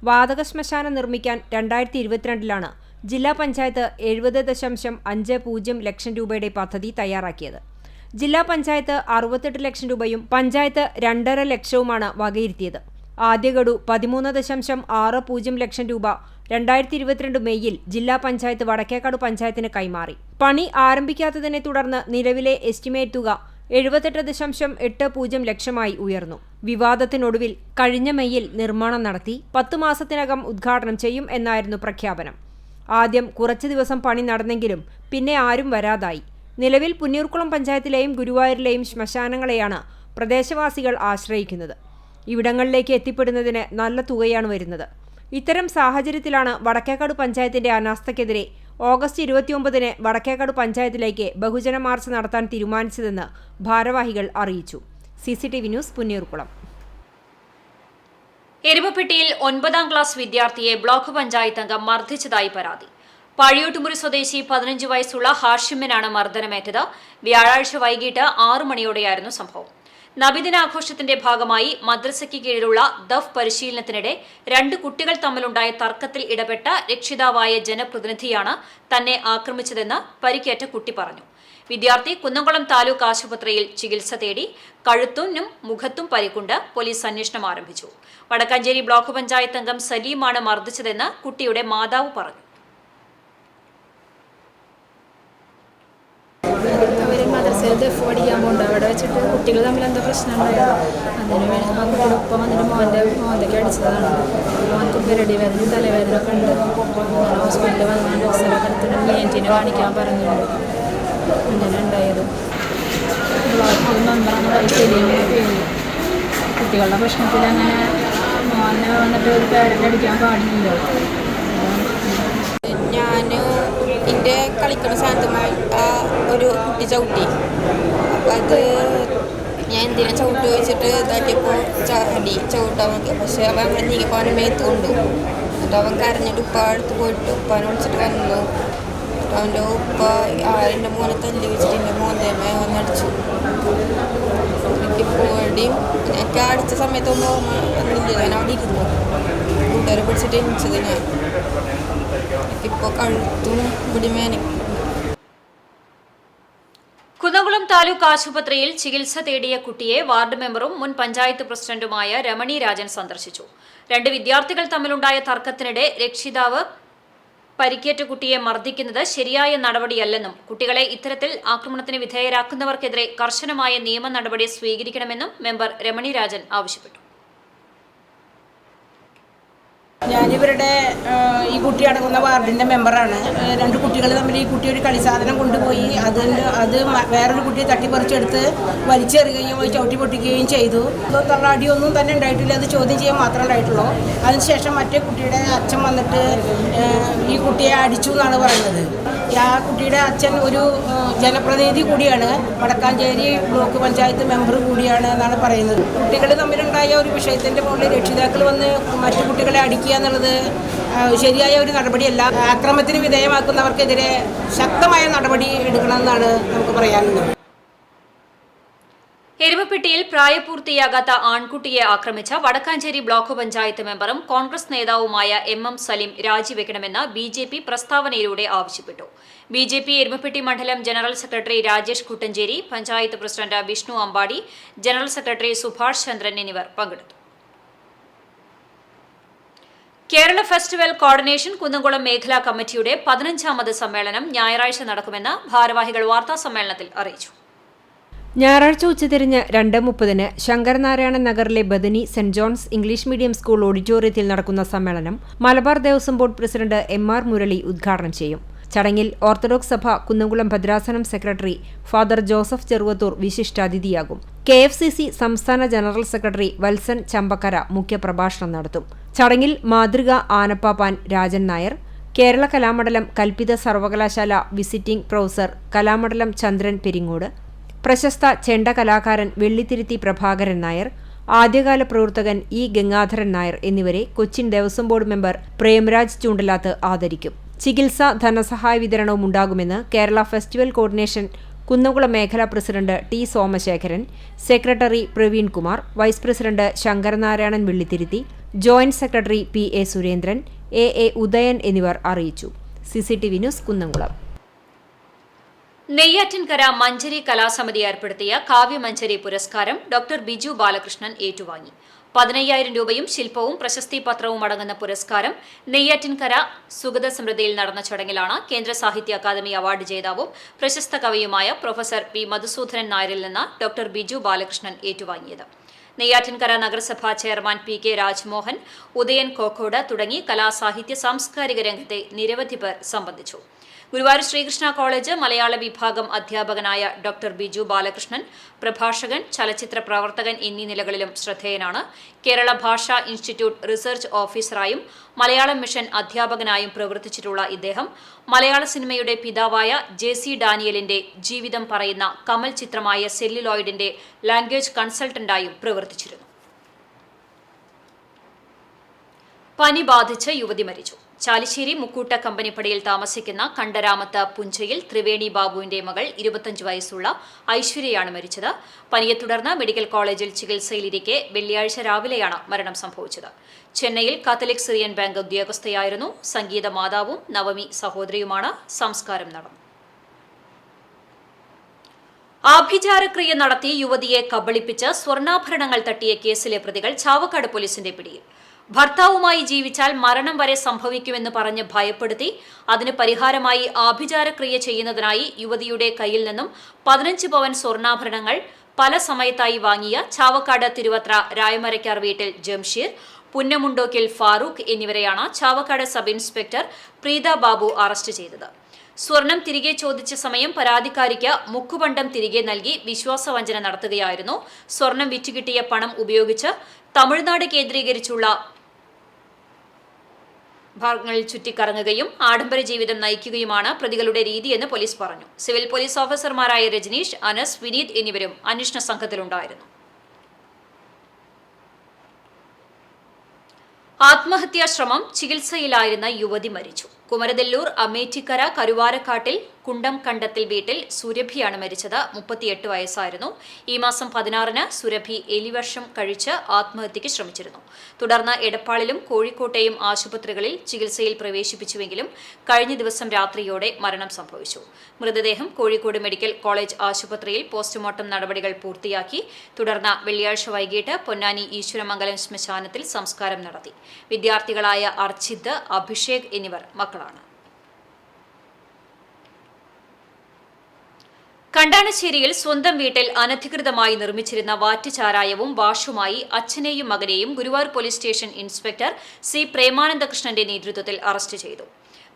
വാതക ശ്മശാനം നിർമ്മിക്കാൻ 2022-ലാണ് ജില്ലാ പഞ്ചായത്ത് 70.50 ലക്ഷം രൂപയുടെ പദ്ധതി തയ്യാറാക്കിയത്. ജില്ലാ പഞ്ചായത്ത് 68 ലക്ഷം രൂപയും പഞ്ചായത്ത് 2.5 ലക്ഷവുമാണ് വകയിരുത്തിയത്. ആദ്യ ഗഡു 13.60 ലക്ഷം രൂപ 2022 മെയ്യിൽ ജില്ലാ പഞ്ചായത്ത് വടക്കേക്കാട് പഞ്ചായത്തിന് കൈമാറി. പണി ആരംഭിക്കാത്തതിനെ തുടർന്ന് നിലവിലെ എസ്റ്റിമേറ്റ് തുക 78.80 ലക്ഷമായി ഉയർന്നു. വിവാദത്തിനൊടുവിൽ കഴിഞ്ഞ മെയ്യിൽ നിർമ്മാണം നടത്തി 10 മാസത്തിനകം ഉദ്ഘാടനം ചെയ്യും എന്നായിരുന്നു പ്രഖ്യാപനം. ആദ്യം കുറച്ചു ദിവസം പണി നടന്നെങ്കിലും പിന്നെ ആരും വരാതായി. നിലവിൽ പുന്നയൂർക്കുളം പഞ്ചായത്തിലെയും ഗുരുവായൂരിലെയും ശ്മശാനങ്ങളെയാണ് പ്രദേശവാസികൾ ആശ്രയിക്കുന്നത്. ഇവിടങ്ങളിലേക്ക് എത്തിപ്പെടുന്നതിന് നല്ല തുകയാണ് വരുന്നത്. ഇത്തരം സാഹചര്യത്തിലാണ് വടക്കേക്കാട് പഞ്ചായത്തിന്റെ അനാസ്ഥയ്ക്കെതിരെ ഓഗസ്റ്റ് 29-ന് വടക്കേക്കാട് പഞ്ചായത്തിലേക്ക് ബഹുജന മാർച്ച് നടത്താൻ തീരുമാനിച്ചതെന്ന് ഭാരവാഹികൾ അറിയിച്ചു. CCTV news, Punnayurkulam. എരുമപ്പെട്ടിയിൽ 9ാം ക്ലാസ് വിദ്യാർത്ഥിയെ ബ്ലോക്ക് പഞ്ചായത്ത് അംഗം മർദ്ദിച്ചതായി പരാതി. പാഴിയോട്ടുമുറി സ്വദേശി 15 വയസ്സുള്ള ഹാഷിമിനാണ് മർദ്ദനമേറ്റത്. വ്യാഴാഴ്ച വൈകിട്ട് 6 മണിയോടെയായിരുന്നു സംഭവം. നബിദിനാഘോഷത്തിന്റെ ഭാഗമായി മദ്രസയ്ക്ക് കീഴിലുള്ള ദഫ് പരിശീലനത്തിനിടെ 2 കുട്ടികൾ തമ്മിലുണ്ടായ തർക്കത്തിൽ ഇടപെട്ട രക്ഷിതാവായ ജനപ്രതിനിധിയാണ് തന്നെ ആക്രമിച്ചതെന്ന് പരിക്കേറ്റ കുട്ടി പറഞ്ഞു. വിദ്യാർത്ഥി കുന്നംകുളം താലൂക്ക് ആശുപത്രിയിൽ ചികിത്സ തേടി. കഴുത്തിനും മുഖത്തും പരിക്കുണ്ട്. പോലീസ് അന്വേഷണം ആരംഭിച്ചു. വടക്കാഞ്ചേരി ബ്ലോക്ക് പഞ്ചായത്ത് അംഗം സലീമാണ് മർദ്ദിച്ചതെന്ന് കുട്ടിയുടെ മാതാവ് പറഞ്ഞു. അവർ മദ്രസയിൽ ദഫ് പഠിക്കാൻ പോകുന്നുണ്ട്. അവിടെ വെച്ചിട്ട് കുട്ടികൾ തമ്മിൽ എന്തോ പ്രശ്നം ഉണ്ടായിരുന്നു. അതിന് ആ കുട്ടിയുടെ ഒപ്പം വന്നിട്ട് മോന്തയ്ക്ക് അടിച്ചതാണ്. മോനക്ക് പെരടി വേദന, തലവേദന ഒക്കെ ഉണ്ട്. ഹോസ്പിറ്റലിൽ വന്നാൽ എക്സ്റേ എടുത്തിട്ട് ENT കാണിക്കാൻ പറഞ്ഞിട്ടുണ്ട്. അങ്ങനെ ഉണ്ടായത്. ബ്ലോക്ക് മെമ്പറാണ് ശരിയെന്ന് പേര്. കുട്ടികളുടെ പ്രശ്നത്തിൽ അങ്ങനെ മോനെ വന്നിട്ട് ഒരു പേരടി അടിക്കാൻ പാടില്ല. എൻ്റെ കളിക്കുന്ന സാധനമായി ഒരു കുട്ടി ചവിട്ടി. അപ്പോൾ അത് ഞാൻ എന്തിനാ ചവിട്ട് വെച്ചിട്ട് ഇതാക്കിയപ്പോൾ ചവിട്ടാൻ നോക്കി. പക്ഷേ അവൻ അവിടെ നീങ്ങിയപ്പോൾ അവനെ മേത്ത് കൊണ്ടു. എന്നിട്ട് അവൻ കരഞ്ഞിട്ട് ഉപ്പ അടുത്ത് പോയിട്ട് ഉപ്പാനെ വിളിച്ചിട്ട് വന്നു. എന്നിട്ട് അവൻ്റെ ഉപ്പ എൻ്റെ മോനെ തല്ലി വെച്ചിട്ട് എൻ്റെ മോന്തേമേ വന്നടിച്ചു. എനിക്കിപ്പോഴും എനിക്ക് അടിച്ച സമയത്തൊന്നും ഓർമ്മ വന്നില്ല. ഞാൻ അവിടെ ഇരുന്നു. കൂട്ടുകാരെ പിടിച്ചിട്ട് എനിച്ചത് ഞാൻ. എനിക്കിപ്പോൾ കഴുത്തും ഇവിടെ വേനിക്കും. കുന്നംകുളം താലൂക്ക് ആശുപത്രിയിൽ ചികിത്സ തേടിയ കുട്ടിയെ വാർഡ് മെമ്പറും മുൻ പഞ്ചായത്ത് പ്രസിഡന്റുമായ രമണി രാജൻ സന്ദർശിച്ചു. 2 വിദ്യാർത്ഥികൾ തമ്മിലുണ്ടായ തർക്കത്തിനിടെ രക്ഷിതാവ് പരിക്കേറ്റ കുട്ടിയെ മർദ്ദിക്കുന്നത് ശരിയായ നടപടിയല്ലെന്നും കുട്ടികളെ ഇത്തരത്തിൽ ആക്രമണത്തിന് വിധേയരാക്കുന്നവർക്കെതിരെ കർശനമായ നിയമ നടപടി സ്വീകരിക്കണമെന്നും മെമ്പർ രമണി രാജൻ ആവശ്യപ്പെട്ടു. ഞാനിവരുടെ ഈ കുട്ടി അടങ്ങുന്ന വാർഡിൻ്റെ മെമ്പറാണ്. 2 കുട്ടികൾ തമ്മിൽ ഈ കുട്ടി ഒരു കളിസാധനം കൊണ്ടുപോയി അത് വേറൊരു കുട്ടിയെ തട്ടിപ്പറിച്ചെടുത്ത് വലിച്ചെറിയുകയും ചവിട്ടി പൊട്ടിക്കുകയും ചെയ്തു. തള്ളാടിയൊന്നും തന്നെ ഉണ്ടായിട്ടില്ല. അത് ചോദ്യം ചെയ്യാൻ മാത്രമേ ഉണ്ടായിട്ടുള്ളൂ. അതിനുശേഷം മറ്റേ കുട്ടിയുടെ അച്ഛൻ വന്നിട്ട് ഈ കുട്ടിയെ അടിച്ചു എന്നാണ് പറയുന്നത്. ആ കുട്ടിയുടെ അച്ഛൻ ഒരു ജനപ്രതിനിധി കൂടിയാണ്, വടക്കാഞ്ചേരി ബ്ലോക്ക് പഞ്ചായത്ത് മെമ്പർ കൂടിയാണ് എന്നാണ് പറയുന്നത്. കുട്ടികൾ തമ്മിലുണ്ടായ ഒരു വിഷയത്തിൻ്റെ മുകളിൽ രക്ഷിതാക്കൾ വന്ന് മറ്റു കുട്ടികളെ അടിക്കുക എന്നുള്ളത് ശരിയായ ഒരു നടപടിയല്ല. ആക്രമണത്തിന് വിധേയമാക്കുന്നവർക്കെതിരെ ശക്തമായ നടപടി എടുക്കണമെന്നാണ് നമുക്ക് പറയാനുള്ളത്. എരുമപ്പെട്ടിയിൽ പ്രായപൂർത്തിയാകാത്ത ആൺകുട്ടിയെ ആക്രമിച്ച വടക്കാഞ്ചേരി ബ്ലോക്ക് പഞ്ചായത്ത് മെമ്പറും കോൺഗ്രസ് നേതാവുമായ MM സലീം രാജിവെക്കണമെന്ന് BJP പ്രസ്താവനയിലൂടെ ആവശ്യപ്പെട്ടു. BJP എരുമപ്പെട്ടി മണ്ഡലം general secretary Rajesh Kuttancheri, panchayat president Vishnu Ambadi, general secretary Subhash Chandran എന്നിവർ പങ്കെടുത്തു. കേരള ഫെസ്റ്റിവൽ കോർഡിനേഷൻ കുന്നംകുളം മേഖലാ കമ്മിറ്റിയുടെ 15ാമത് സമ്മേളനം ഞായറാഴ്ച നടക്കുമെന്ന് ഭാരവാഹികൾ വാർത്താസമ്മേളനത്തിൽ അറിയിച്ചു. ഞായറാഴ്ച ഉച്ചതിരിഞ്ഞ് 2:30-ന് ശങ്കരനാരായണൻ നഗറിലെ Bethany saint John's English medium school ഓഡിറ്റോറിയത്തിൽ നടക്കുന്ന സമ്മേളനം Malabar Devaswom board president MR Murali ഉദ്ഘാടനം ചെയ്യും. ചടങ്ങിൽ ഓർത്തഡോക്സ് സഭ കുന്നംകുളം ഭദ്രാസനം സെക്രട്ടറി ഫാദർ ജോസഫ് ചെറുവത്തൂർ വിശിഷ്ടാതിഥിയാകും. KFCC സംസ്ഥാന ജനറൽ സെക്രട്ടറി വത്സൻ ചമ്പക്കര മുഖ്യപ്രഭാഷണം നടത്തും. ചടങ്ങിൽ മാതൃക ആനപ്പാപ്പാൻ രാജൻ നായർ, കേരള കലാമണ്ഡലം കൽപ്പിത സർവകലാശാല വിസിറ്റിംഗ് പ്രൊഫസർ കലാമണ്ഡലം ചന്ദ്രൻ പെരിങ്ങോട്, പ്രശസ്ത ചെണ്ട കലാകാരൻ വെള്ളിത്തിരുത്തി പ്രഭാകരൻ നായർ, ആദ്യകാല പ്രവർത്തകൻ ഇ ഗംഗാധരൻ നായർ എന്നിവരെ കൊച്ചിൻ ദേവസ്വം ബോർഡ് മെമ്പർ പ്രേംരാജ് ചൂണ്ടലാത്ത് ആദരിക്കും. ചികിത്സാ ധനസഹായ വിതരണവും ഉണ്ടാകുമെന്ന് കേരള ഫെസ്റ്റിവൽ കോർഡിനേഷൻ കുന്നംകുളം മേഖലാ president T Somasekharan, secretary Praveen Kumar, vice president Sankaranarayanan Vellithiruthi, joint secretary PA Surendran, AA Udayan എന്നിവർ അറിയിച്ചു. CCTV news Kunnamkulam. നെയ്യാറ്റിൻകര മഞ്ചരി കലാസമിതി ഏർപ്പെടുത്തിയ കാവ്യമഞ്ചരി പുരസ്കാരം ഡോക്ടർ ബിജു ബാലകൃഷ്ണൻ ഏറ്റുവാങ്ങി. 15,000 രൂപയും ശില്പവും പ്രശസ്തി പത്രവും അടങ്ങുന്ന പുരസ്കാരം നെയ്യാറ്റിൻകര സുഗത സമൃദ്ധിയിൽ നടന്ന ചടങ്ങിലാണ് കേന്ദ്ര സാഹിത്യ അക്കാദമി അവാർഡ് ജേതാവും പ്രശസ്ത കവിയുമായ പ്രൊഫസർ P. മധുസൂദനൻ നായരിൽ നിന്ന് ഡോക്ടർ ബിജു ബാലകൃഷ്ണൻ ഏറ്റുവാങ്ങിയത്. നെയ്യാറ്റിൻകര നഗരസഭാ ചെയർമാൻ PK രാജ്മോഹൻ, ഉദയൻ കോക്കോട് തുടങ്ങി കലാസാഹിത്യ സാംസ്കാരിക രംഗത്തെ നിരവധി പേർ സംബന്ധിച്ചു. ഗുരുവായൂർ ശ്രീകൃഷ്ണ കോളേജ് മലയാള വിഭാഗം അധ്യാപകനായ ഡോക്ടർ ബിജു ബാലകൃഷ്ണൻ പ്രഭാഷകൻ, ചലച്ചിത്ര പ്രവർത്തകൻ എന്നീ നിലകളിലും ശ്രദ്ധേയനാണ്. കേരള ഭാഷാ ഇൻസ്റ്റിറ്റ്യൂട്ട് റിസർച്ച് ഓഫീസറായും മലയാളം മിഷൻ അധ്യാപകനായും പ്രവർത്തിച്ചിട്ടുള്ള ഇദ്ദേഹം മലയാള സിനിമയുടെ പിതാവായ JC ഡാനിയലിന്റെ ജീവിതം പറയുന്ന കമൽ ചിത്രമായ സെല്ലുലോയിഡിന്റെ ലാംഗ്വേജ് കൺസൾട്ടന്റായും പ്രവർത്തിച്ചിരുന്നു. പനി ബാധിച്ച് യുവതി മരിച്ചു. ചാലിശ്ശേരി മുക്കൂട്ട കമ്പനിപ്പടിയിൽ താമസിക്കുന്ന കണ്ടരാമത്ത് പുഞ്ചയിൽ ത്രിവേണി ബാബുവിന്റെ മകൾ 25 വയസ്സുള്ള ഐശ്വര്യയാണ് മരിച്ചത്. പനിയെ തുടർന്ന് മെഡിക്കൽ കോളേജിൽ ചികിത്സയിലിരിക്കെ വെള്ളിയാഴ്ച രാവിലെയാണ് മരണം സംഭവിച്ചത്. ചെന്നൈയിൽ കാത്തലിക് സിറിയൻ ബാങ്ക് ഉദ്യോഗസ്ഥയായിരുന്നു. സംഗീത മാതാവും നവമി സഹോദരിയുമാണ്. സംസ്കാരം നടന്നു. ആഭിചാരക്രിയ നടത്തി യുവതിയെ കബളിപ്പിച്ച് സ്വർണ്ണാഭരണങ്ങൾ തട്ടിയ കേസിലെ പ്രതികൾ ചാവക്കാട് പോലീസിന്റെ പിടിയിൽ. ഭർത്താവുമായി ജീവിച്ചാൽ മരണം വരെ സംഭവിക്കുമെന്ന് പറഞ്ഞ് ഭയപ്പെടുത്തി അതിന് പരിഹാരമായി ആഭിചാരക്രിയ ചെയ്യുന്നതിനായി യുവതിയുടെ കയ്യിൽ നിന്നും 15 പവൻ സ്വർണ്ണാഭരണങ്ങൾ പല സമയത്തായി വാങ്ങിയ ചാവക്കാട് തിരുവത്ര രായമരക്കാർ വീട്ടിൽ ജംഷീർ, പുന്നമുണ്ടോക്കിൽ ഫാറൂഖ് എന്നിവരെയാണ് Chavakkad sub inspector Preetha Babu arrest ചെയ്തത്. സ്വർണം തിരികെ ചോദിച്ച സമയം പരാതിക്കാരിക്ക് മുക്കുപണ്ടം തിരികെ നൽകി വിശ്വാസവഞ്ചന നടത്തുകയായിരുന്നു. സ്വർണം വിറ്റുകിട്ടിയ പണം ഉപയോഗിച്ച് തമിഴ്നാട് കേന്ദ്രീകരിച്ചുള്ള ഭാഗങ്ങളിൽ ചുറ്റിക്കറങ്ങുകയും ആഡംബര ജീവിതം നയിക്കുകയുമാണ് പ്രതികളുടെ രീതിയെന്ന് പോലീസ് പറഞ്ഞു. സിവിൽ പോലീസ് ഓഫീസർമാരായ രജനീഷ്, അനസ്, വിനീത് എന്നിവരും അന്വേഷണ സംഘത്തിലുണ്ടായിരുന്നു. ആത്മഹത്യാശ്രമം, ചികിത്സയിലായിരുന്ന യുവതി മരിച്ചു. കുമരനെല്ലൂർ അമേറ്റിക്കര കരുവാരക്കാട്ടിൽ കുണ്ടം കണ്ടത്തിൽ വീട്ടിൽ സുരഭിയാണ് മരിച്ചത്. 38 വയസ്സായിരുന്നു. ഈ മാസം 16-ന് സുരഭി എലിവർഷം കഴിച്ച് ആത്മഹത്യയ്ക്ക് ശ്രമിച്ചിരുന്നു. തുടർന്ന് എടപ്പാളിലും കോഴിക്കോട്ടെയും ആശുപത്രികളിൽ ചികിത്സയിൽ പ്രവേശിപ്പിച്ചുവെങ്കിലും കഴിഞ്ഞ ദിവസം രാത്രിയോടെ മരണം സംഭവിച്ചു. മൃതദേഹം കോഴിക്കോട് മെഡിക്കൽ കോളേജ് ആശുപത്രിയിൽ പോസ്റ്റ്മോർട്ടം നടപടികൾ പൂർത്തിയാക്കി. തുടർന്ന് വെള്ളിയാഴ്ച വൈകിട്ട് പൊന്നാനി ഈശ്വരമംഗലം ശ്മശാനത്തിൽ സംസ്കാരം നടത്തി. വിദ്യാർത്ഥികളായ അർച്ചിത്, അഭിഷേക് എന്നിവർ മക്കളാണ്. കണ്ടാണശ്ശേരിയിൽ സ്വന്തം വീട്ടിൽ അനധികൃതമായി നിർമ്മിച്ചിരുന്ന വാറ്റുചാരായവും വാഷുമായി അച്ഛനെയും മകനെയും Guruvayur police station inspector C. പ്രേമാനന്ദകൃഷ്ണന്റെ നേതൃത്വത്തിൽ അറസ്റ്റ് ചെയ്തു.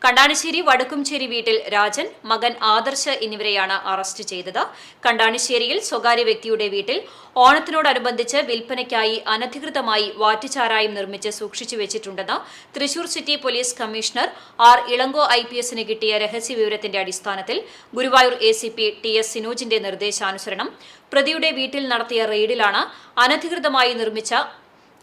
കണ്ടാണശ്ശേരി വടക്കുംചേരി വീട്ടിൽ രാജൻ, മകൻ ആദർശ് എന്നിവരെയാണ് അറസ്റ്റ് ചെയ്തത്. കണ്ടാണശ്ശേരിയിൽ സ്വകാര്യ വ്യക്തിയുടെ വീട്ടിൽ ഓണത്തിനോടനുബന്ധിച്ച് വിൽപ്പനയ്ക്കായി അനധികൃതമായി വാറ്റുചാരായം നിർമ്മിച്ച് സൂക്ഷിച്ചു വെച്ചിട്ടുണ്ടെന്ന് Thrissur city police commissioner R. Elango IPSന് കിട്ടിയ രഹസ്യവിവരത്തിന്റെ അടിസ്ഥാനത്തിൽ ഗുരുവായൂർ ACP TS സിനോജിന്റെ നിർദ്ദേശാനുസരണം പ്രതിയുടെ വീട്ടിൽ നടത്തിയ റെയ്ഡിലാണ് അനധികൃതമായി നിർമ്മിച്ച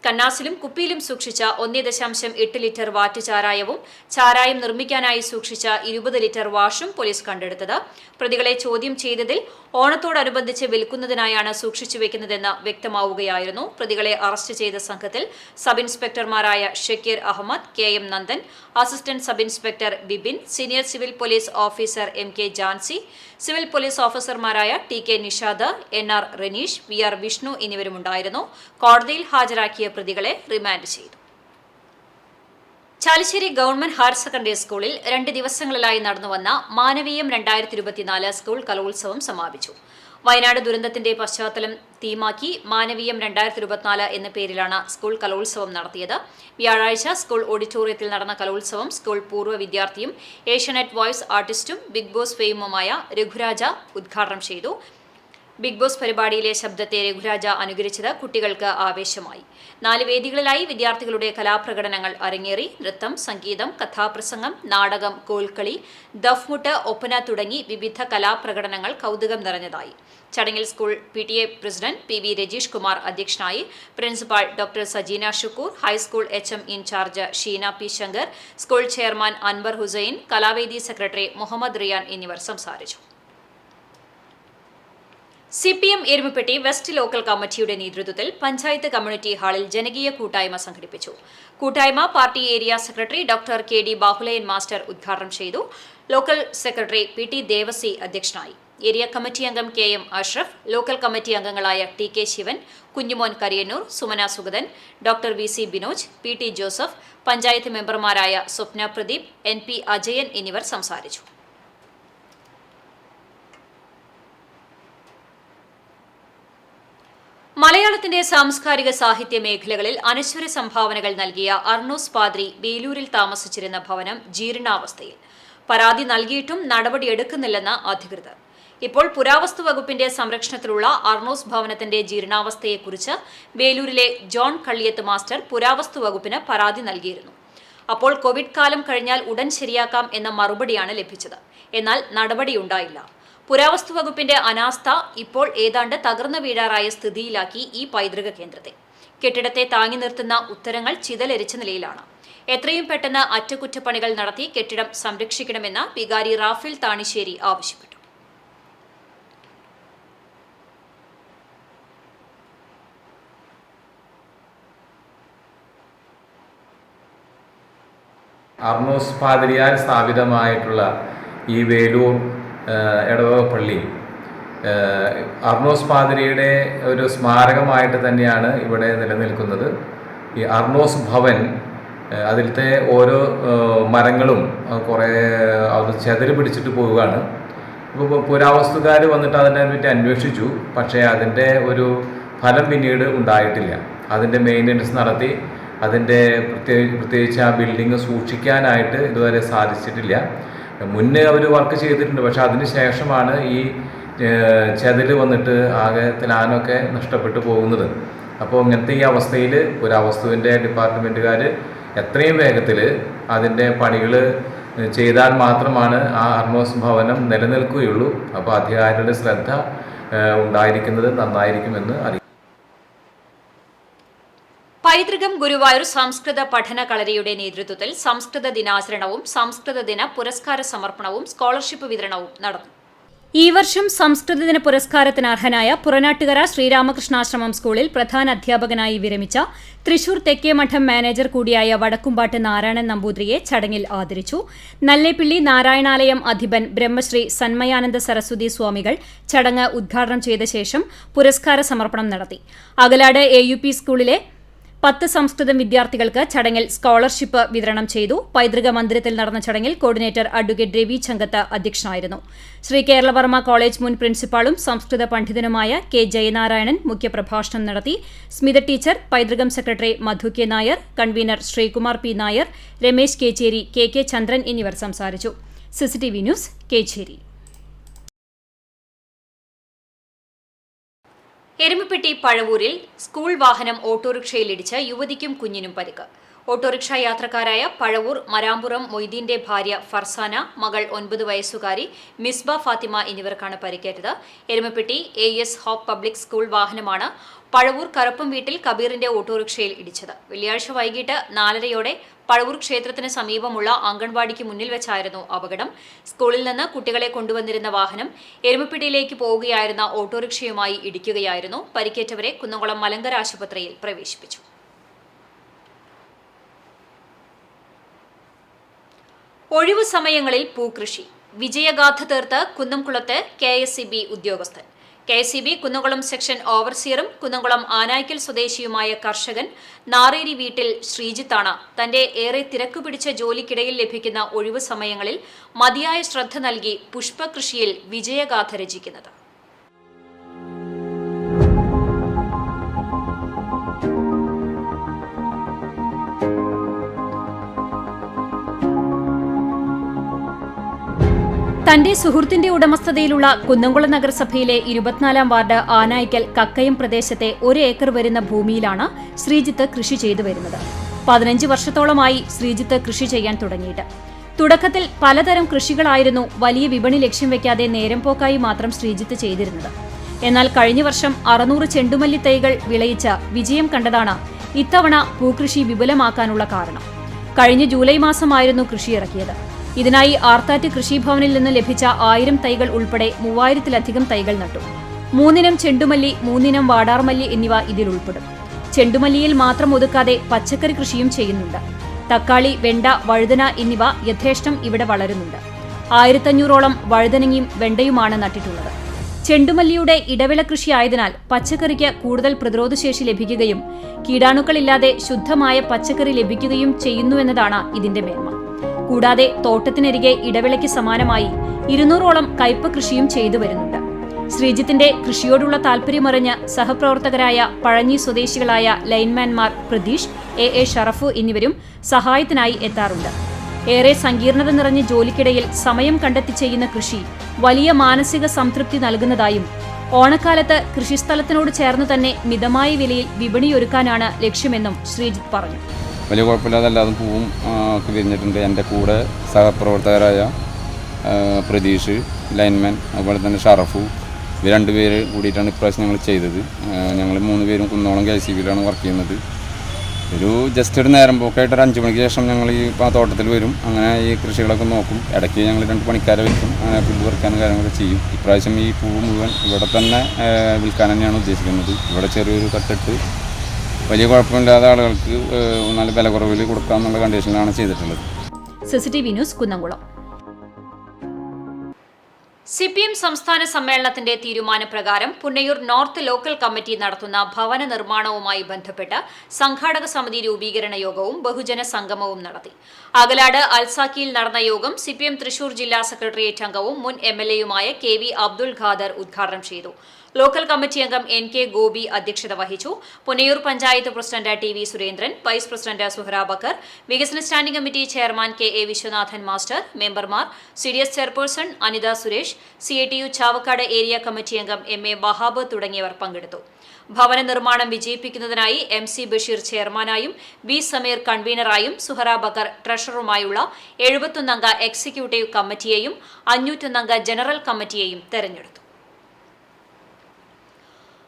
കന്നാസിലും കുപ്പിയിലും സൂക്ഷിച്ച 1.8 ലിറ്റർ വാറ്റ് ചാരായവും ചാരായം നിർമ്മിക്കാനായി സൂക്ഷിച്ച 20 ലിറ്റർ വാഷും പോലീസ് കണ്ടെടുത്തത്. പ്രതികളെ ചോദ്യം ചെയ്തതിൽ ഓണത്തോടനുബന്ധിച്ച് വിൽക്കുന്നതിനായാണ് സൂക്ഷിച്ചു വെക്കുന്നതെന്ന് വ്യക്തമാവുകയായിരുന്നു. പ്രതികളെ അറസ്റ്റ് ചെയ്ത സംഘത്തിൽ സബ് ഇൻസ്പെക്ടർമാരായ Shakir Ahammed, KM Nandan, assistant sub inspector Bibin, senior civil police officer MK Jancy, civil police ഓഫീസർമാരായ TK Nishad, NR Raneesh, VR Vishnu എന്നിവരുമുണ്ടായിരുന്നു. കോടതിയിൽ ഹാജരാക്കിയ പ്രതികളെ റിമാൻഡ് ചെയ്തു. ചാലിശ്ശേരി ഗവൺമെന്റ് ഹയർ സെക്കൻഡറി സ്കൂളിൽ 2 ദിവസങ്ങളിലായി നടന്നുവന്ന മാനവീയം 2024 സ്കൂൾ കലോത്സവം സമാപിച്ചു. വയനാട് ദുരന്തത്തിന്റെ പശ്ചാത്തലം തീമാക്കി മാനവീയം 2024 എന്ന പേരിലാണ് സ്കൂൾ കലോത്സവം നടത്തിയത്. വ്യാഴാഴ്ച സ്കൂൾ ഓഡിറ്റോറിയത്തിൽ നടന്ന കലോത്സവം സ്കൂൾ പൂർവ്വ വിദ്യാർത്ഥിയും ഏഷ്യാനെറ്റ് വോയിസ് ആർട്ടിസ്റ്റും ബിഗ് ബോസ് ഫെയിമുമായ രഘുരാജ ഉദ്ഘാടനം ചെയ്തു. ബിഗ് ബോസ് പരിപാടിയിലെ ശബ്ദത്തെ രഘുരാജ അനുകരിച്ചത് കുട്ടികൾക്ക് ആവേശമായി. 4 വേദികളിലായി വിദ്യാർത്ഥികളുടെ കലാപ്രകടനങ്ങൾ അരങ്ങേറി. നൃത്തം, സംഗീതം, കഥാപ്രസംഗം, നാടകം, കോൽക്കളി, ദഫ്മുട്ട്, ഒപ്പന തുടങ്ങി വിവിധ കലാപ്രകടനങ്ങൾ കൗതുകം നിറഞ്ഞതായി. ചടങ്ങിൽ school PTA president PV Rajeesh Kumar അധ്യക്ഷനായി. Principal doctor Sajeena Shukkoor, high school HM in-charge Sheena P. Shankar, school chairman Anwar Hussain, കലാവേദി സെക്രട്ടറി മുഹമ്മദ് റിയാൻ എന്നിവർ സംസാരിച്ചു. CPM എരുമപ്പെട്ടി വെസ്റ്റ് ലോക്കൽ കമ്മിറ്റിയുടെ നേതൃത്വത്തിൽ പഞ്ചായത്ത് കമ്മ്യൂണിറ്റി ഹാളിൽ ജനകീയ കൂട്ടായ്മ സംഘടിപ്പിച്ചു. കൂട്ടായ്മ party area secretary doctor KD Bahulayan master ഉദ്ഘാടനം ചെയ്തു. ലോക്കൽ സെക്രട്ടറി PT ദേവസി അധ്യക്ഷനായി. ഏരിയ കമ്മിറ്റി അംഗം KM അഷ്റഫ്, ലോക്കൽ കമ്മിറ്റി അംഗങ്ങളായ TK Sivan, Kunjumon Kariyannur, Sumana Sugathan, doctor VC Binoj, PT Joseph, panchayat മെമ്പർമാരായ സ്വപ്ന പ്രദീപ്, NP അജയൻ എന്നിവർ സംസാരിച്ചു. മലയാളത്തിന്റെ സാംസ്കാരിക സാഹിത്യ മേഖലകളിൽ അനശ്വര സംഭാവനകൾ നൽകിയ അർണോസ് പാദ്രി വേലൂരിൽ താമസിച്ചിരുന്ന ഭവനം ജീർണാവസ്ഥയിൽ. പരാതി നൽകിയിട്ടും നടപടിയെടുക്കുന്നില്ലെന്ന് അധികൃതർ. ഇപ്പോൾ പുരാവസ്തു വകുപ്പിന്റെ സംരക്ഷണത്തിലുള്ള അർണോസ് ഭവനത്തിന്റെ ജീർണാവസ്ഥയെക്കുറിച്ച് വേലൂരിലെ ജോൺ കള്ളിയത്ത് മാസ്റ്റർ പുരാവസ്തു വകുപ്പിന് പരാതി നൽകിയിരുന്നു. അപ്പോൾ കോവിഡ് കാലം കഴിഞ്ഞാൽ ഉടൻ ശരിയാക്കാം എന്ന മറുപടിയാണ് ലഭിച്ചത്. എന്നാൽ നടപടിയുണ്ടായില്ല. പുരാവസ്തു വകുപ്പിന്റെ അനാസ്ഥ ഇപ്പോൾ ഏതാണ്ട് തകർന്നു വീഴാറായ സ്ഥിതിയിലാക്കി ഈ പൈതൃക കേന്ദ്രത്തെ. കെട്ടിടത്തെ താങ്ങി നിർത്തുന്ന ഉത്തരങ്ങൾ ചിതലെരിച്ച നിലയിലാണ്. എത്രയും പെട്ടെന്ന് അറ്റകുറ്റപ്പണികൾ നടത്തി കെട്ടിടം സംരക്ഷിക്കണമെന്ന് വികാരി റാഫേൽ താണിശ്ശേരി ആവശ്യപ്പെട്ടു. അർണോസ് പാതിരിയാൽ സ്ഥാപിതമായിട്ടുള്ള ഈ വേലൂർ എടവക പള്ളി അർണോസ് പാതിരിയുടെ ഒരു സ്മാരകമായിട്ട് തന്നെയാണ് ഇവിടെ നിലനിൽക്കുന്നത്. ഈ അർണോസ് ഭവൻ, അതിലത്തെ ഓരോ മരങ്ങളും കുറേ അത് ചെതല് പിടിച്ചിട്ട് പോവുകയാണ്. ഇപ്പോൾ പുരാവസ്തുകാർ വന്നിട്ട് അതിനെ പറ്റി അന്വേഷിച്ചു. പക്ഷേ അതിൻ്റെ ഒരു ഫലം പിന്നീട് ഉണ്ടായിട്ടില്ല. അതിൻ്റെ മെയിൻ്റനൻസ് നടത്തി അതിൻ്റെ പ്രത്യേകിച്ച് ആ ബിൽഡിങ് സൂക്ഷിക്കാനായിട്ട് ഇതുവരെ സാധിച്ചിട്ടില്ല. മുന്നേ അവർ വർക്ക് ചെയ്തിട്ടുണ്ട്. പക്ഷെ അതിന് ശേഷമാണ് ഈ ചെതല് വന്നിട്ട് ആകെ തിലാനൊക്കെ നഷ്ടപ്പെട്ടു പോകുന്നത്. അപ്പോൾ ഇങ്ങനത്തെ ഈ അവസ്ഥയിൽ പുരാവസ്തുവിൻ്റെ ഡിപ്പാർട്ട്മെൻറ്റുകാർ എത്രയും വേഗത്തിൽ അതിൻ്റെ പണികൾ ചെയ്താൽ മാത്രമാണ് ആ അർണോസ് ഭവനം നിലനിൽക്കുകയുള്ളൂ. അപ്പോൾ അധികാരികളുടെ ശ്രദ്ധ ഉണ്ടായിരിക്കുന്നത് നന്നായിരിക്കുമെന്ന് അറിയാം. പൈതൃകം ഗുരുവായൂർ സംസ്കൃത പഠന കളരിയുടെ നേതൃത്വത്തിൽ സംസ്കൃത ദിനാചരണവും സംസ്കൃത ദിന പുരസ്കാര സമർപ്പണവും സ്കോളർഷിപ്പ് വിതരണവും നടന്നു. ഈ വർഷം സംസ്കൃത ദിന പുരസ്കാരത്തിന് അർഹനായ പുറനാട്ടുകര ശ്രീരാമകൃഷ്ണാശ്രമം സ്കൂളിൽ പ്രധാന അധ്യാപകനായി വിരമിച്ച തൃശൂർ തെക്കേമഠം മാനേജർ കൂടിയായ വടക്കുംപാട്ട് നാരായണൻ നമ്പൂതിരിയെ ചടങ്ങിൽ ആദരിച്ചു. നല്ലേപ്പിള്ളി നാരായണാലയം അധിപൻ ബ്രഹ്മശ്രീ സന്മയാനന്ദ സരസ്വതി സ്വാമികൾ ചടങ്ങ് ഉദ്ഘാടനം ചെയ്ത ശേഷം പുരസ്കാര സമർപ്പണം നടത്തി. അകലാട് AUP സ്കൂളിലെ 10 സംസ്കൃതം വിദ്യാർത്ഥികൾക്ക് ചടങ്ങിൽ സ്കോളർഷിപ്പ് വിതരണം ചെയ്തു. പൈതൃക മന്ദിരത്തിൽ നടന്ന ചടങ്ങിൽ കോർഡിനേറ്റർ അഡ്വക്കേറ്റ് രവി ചങ്കത്ത് അധ്യക്ഷനായിരുന്നു. ശ്രീ കേരളവർമ്മ കോളേജ് മുൻ പ്രിൻസിപ്പാളും സംസ്കൃത പണ്ഡിതനുമായ K. ജയനാരായണൻ മുഖ്യപ്രഭാഷണം നടത്തി. Smitha teacher, Paithrukam secretary Madhu K. Nair, convener Sreekumar P. Nair, Ramesh Kechery, KK Chandran എന്നിവർ സംസാരിച്ചു. CCTV news, Kechery. എരുമപ്പെട്ടി പഴവൂരിൽ സ്കൂൾ വാഹനം ഓട്ടോറിക്ഷയിലിടിച്ച് യുവതിക്കും കുഞ്ഞിനും പരിക്ക്. ഓട്ടോറിക്ഷ യാത്രക്കാരായ പഴവൂർ മരാമ്പുറം മൊയ്തീന്റെ ഭാര്യ ഫർസാന, മകൾ 9 വയസ്സുകാരി മിസ്ബ ഫാത്തിമ എന്നിവർക്കാണ് പരിക്കേറ്റത്. Erumapetty AS hope public school വാഹനമാണ് പഴവൂർ കറുപ്പം വീട്ടിൽ കബീറിന്റെ ഓട്ടോറിക്ഷയിൽ ഇടിച്ചത്. വെള്ളിയാഴ്ച വൈകിട്ട് 4:30 പഴവൂർ ക്ഷേത്രത്തിന് സമീപമുള്ള അംഗൻവാടിക്ക് മുന്നിൽ വെച്ചായിരുന്നു അപകടം. സ്കൂളിൽ നിന്ന് കുട്ടികളെ കൊണ്ടുവന്നിരുന്ന വാഹനം എരുമപ്പെട്ടിയിലേക്ക് പോവുകയായിരുന്ന ഓട്ടോറിക്ഷയുമായി ഇടിക്കുകയായിരുന്നു. പരിക്കേറ്റവരെ കുന്നംകുളം മലങ്കര ആശുപത്രിയിൽ പ്രവേശിപ്പിച്ചു. ഒഴിവു സമയങ്ങളിൽ പൂക്കൃഷി വിജയഗാഥ തീർത്ത് കുന്നംകുളത്ത് KSEB ഉദ്യോഗസ്ഥൻ. KSEB കുന്നംകുളം സെക്ഷൻ ഓവർസിയറും കുന്നംകുളം ആനായ്ക്കൽ സ്വദേശിയുമായ കർഷകൻ നാറേരി വീട്ടിൽ ശ്രീജിത്താണ് തന്റെ ഏറെ തിരക്കുപിടിച്ച ജോലിക്കിടയിൽ ലഭിക്കുന്ന ഒഴിവു സമയങ്ങളിൽ മതിയായ ശ്രദ്ധ നൽകി പുഷ്പകൃഷിയിൽ വിജയഗാഥ രചിക്കുന്നത്. തന്റെ സുഹൃത്തിന്റെ ഉടമസ്ഥതയിലുള്ള കുന്നംകുളം നഗരസഭയിലെ 24-ാം വാർഡ് ആനായിക്കൽ കക്കയം പ്രദേശത്തെ 1 ഏക്കർ വരുന്ന ഭൂമിയിലാണ് ശ്രീജിത്ത് കൃഷി ചെയ്തു വരുന്നത്. 15 വർഷത്തോളമായി ശ്രീജിത്ത് കൃഷി ചെയ്യാൻ തുടങ്ങിയിട്ട്. തുടക്കത്തിൽ പലതരം കൃഷികളായിരുന്നു വലിയ വിപണി ലക്ഷ്യം വെക്കാതെ നേരം പോക്കായി മാത്രം ശ്രീജിത്ത് ചെയ്തിരുന്നത്. എന്നാൽ കഴിഞ്ഞ വർഷം 600 ചെണ്ടുമല്ലി തൈകൾ വിളയിച്ച വിജയം കണ്ടതാണ് ഇത്തവണ പൂക്കൃഷി വിപുലമാക്കാനുള്ള കാരണം. കഴിഞ്ഞ ജൂലൈ മാസമായിരുന്നു കൃഷി ഇറക്കിയത്. ഇതിനായി ആർത്താറ്റ് കൃഷിഭവനിൽ നിന്ന് ലഭിച്ച 1000 തൈകൾ ഉൾപ്പെടെ 3000-ലധികം തൈകൾ നട്ടു. 3 ഇനം ചെണ്ടുമല്ലി, 3 ഇനം വാടാർമല്ലി എന്നിവ ഇതിൽ ഉൾപ്പെടും. ചെണ്ടുമല്ലിയിൽ മാത്രം ഒതുക്കാതെ പച്ചക്കറി കൃഷിയും ചെയ്യുന്നുണ്ട്. തക്കാളി, വെണ്ട, വഴുതന എന്നിവ യഥേഷ്ടം ഇവിടെ വളരുന്നുണ്ട്. 1500ഓളം വഴുതനങ്ങയും വെണ്ടയുമാണ് നട്ടിട്ടുള്ളത്. ചെണ്ടുമല്ലിയുടെ ഇടവിള കൃഷിയായതിനാൽ പച്ചക്കറിക്ക് കൂടുതൽ പ്രതിരോധശേഷി ലഭിക്കുകയും കീടാണുക്കളില്ലാതെ ശുദ്ധമായ പച്ചക്കറി ലഭിക്കുകയും ചെയ്യുന്നുവെന്നതാണ് ഇതിന്റെ മേന്മ. കൂടാതെ തോട്ടത്തിനരികെ ഇടവിളയ്ക്ക് സമാനമായി 200ഓളം കയ്പ കൃഷിയും ചെയ്തു വരുന്നുണ്ട്. ശ്രീജിത്തിന്റെ കൃഷിയോടുള്ള താൽപര്യമറിഞ്ഞ് സഹപ്രവർത്തകരായ പഴഞ്ഞി സ്വദേശികളായ ലൈൻമാൻമാർ പ്രതീഷ്, എ ഷറഫു എന്നിവരും സഹായത്തിനായി എത്താറുണ്ട്. ഏറെ സങ്കീർണത നിറഞ്ഞ ജോലിക്കിടയിൽ സമയം കണ്ടെത്തി ചെയ്യുന്ന കൃഷി വലിയ മാനസിക സംതൃപ്തി നൽകുന്നതായും ഓണക്കാലത്ത് കൃഷിസ്ഥലത്തിനോട് ചേർന്ന് തന്നെ മിതമായ വിലയിൽ വിപണിയൊരുക്കാനാണ് ലക്ഷ്യമെന്നും ശ്രീജിത്ത് പറഞ്ഞു. വലിയ കുഴപ്പമില്ലാതെ എല്ലാതും പൂവും ഒക്കെ വിരിഞ്ഞിട്ടുണ്ട്. എൻ്റെ കൂടെ സഹപ്രവർത്തകരായ പ്രതീഷ്, ലൈൻമാൻ, അതുപോലെ തന്നെ ഷറഫു, ഇവർ 2 പേര് കൂടിയിട്ടാണ് ഇപ്രാവശ്യം ഞങ്ങൾ ചെയ്തത്. ഞങ്ങൾ 3 പേരും കുന്നോളം KCBയിലാണ് വർക്ക് ചെയ്യുന്നത്. ജസ്റ്റ് ഒരു നേരം പോക്കായിട്ട് ഒരു 5 മണിക്ക് ശേഷം ഞങ്ങൾ ഈ തോട്ടത്തിൽ വരും. അങ്ങനെ ഈ കൃഷികളൊക്കെ നോക്കും. ഇടയ്ക്ക് ഞങ്ങൾ 2 പണിക്കാരെ വയ്ക്കും. അങ്ങനെ പുല്ല് പറിക്കാനും കാര്യങ്ങളൊക്കെ ചെയ്യും. ഇപ്രാവശ്യം ഈ പൂവ് മുഴുവൻ ഇവിടെ തന്നെ വിൽക്കാൻ തന്നെയാണ് ഉദ്ദേശിക്കുന്നത്. ഇവിടെ ചെറിയൊരു കട്ടിട്ട് വലിയ കുഴപ്പമില്ലാതെ ആളുകൾക്ക് നല്ല വില കുറവിൽ കൊടുക്കാമെന്നുള്ള കണ്ടീഷനിലാണ് ചെയ്തിട്ടുള്ളത്. CCTV news, Kunnamkulam. CPM സംസ്ഥാന സമ്മേളനത്തിന്റെ തീരുമാനപ്രകാരം പുന്നയൂർ നോർത്ത് ലോക്കൽ കമ്മിറ്റി നടത്തുന്ന ഭവന നിർമ്മാണവുമായി ബന്ധപ്പെട്ട് സംഘാടക സമിതി രൂപീകരണ യോഗവും ബഹുജന സംഗമവും നടത്തി. അകലാട് അൽസാക്കിയിൽ നടന്ന യോഗം CPM തൃശൂർ ജില്ലാ സെക്രട്ടേറിയറ്റ് അംഗവും മുൻ MLAയുമായ KV അബ്ദുൾ ഖാദർ ഉദ്ഘാടനം ചെയ്തു. ലോക്കൽ കമ്മിറ്റി അംഗം NK ഗോപി അധ്യക്ഷത വഹിച്ചു. Punnayur panchayat president TV Surendran, vice president Suhara Bakker, വികസന standing committee chairman KA Viswanathan master, മെമ്പർമാർ CDS chairperson Anitha Suresh, CATU Chavakkad area committee അംഗം MA വഹാബ് തുടങ്ങിയവർ പങ്കെടുത്തു. ഭവന നിർമ്മാണം വിജയിപ്പിക്കുന്നതിനായി MC ബഷീർ ചെയർമാനായും B സമീർ കൺവീനറായും സുഹറ ബക്കർ ട്രഷററുമായുള്ള 71 അംഗ എക്സിക്യൂട്ടീവ് കമ്മിറ്റിയെയും 501 അംഗ ജനറൽ കമ്മിറ്റിയെയും തെരഞ്ഞെടുത്തു.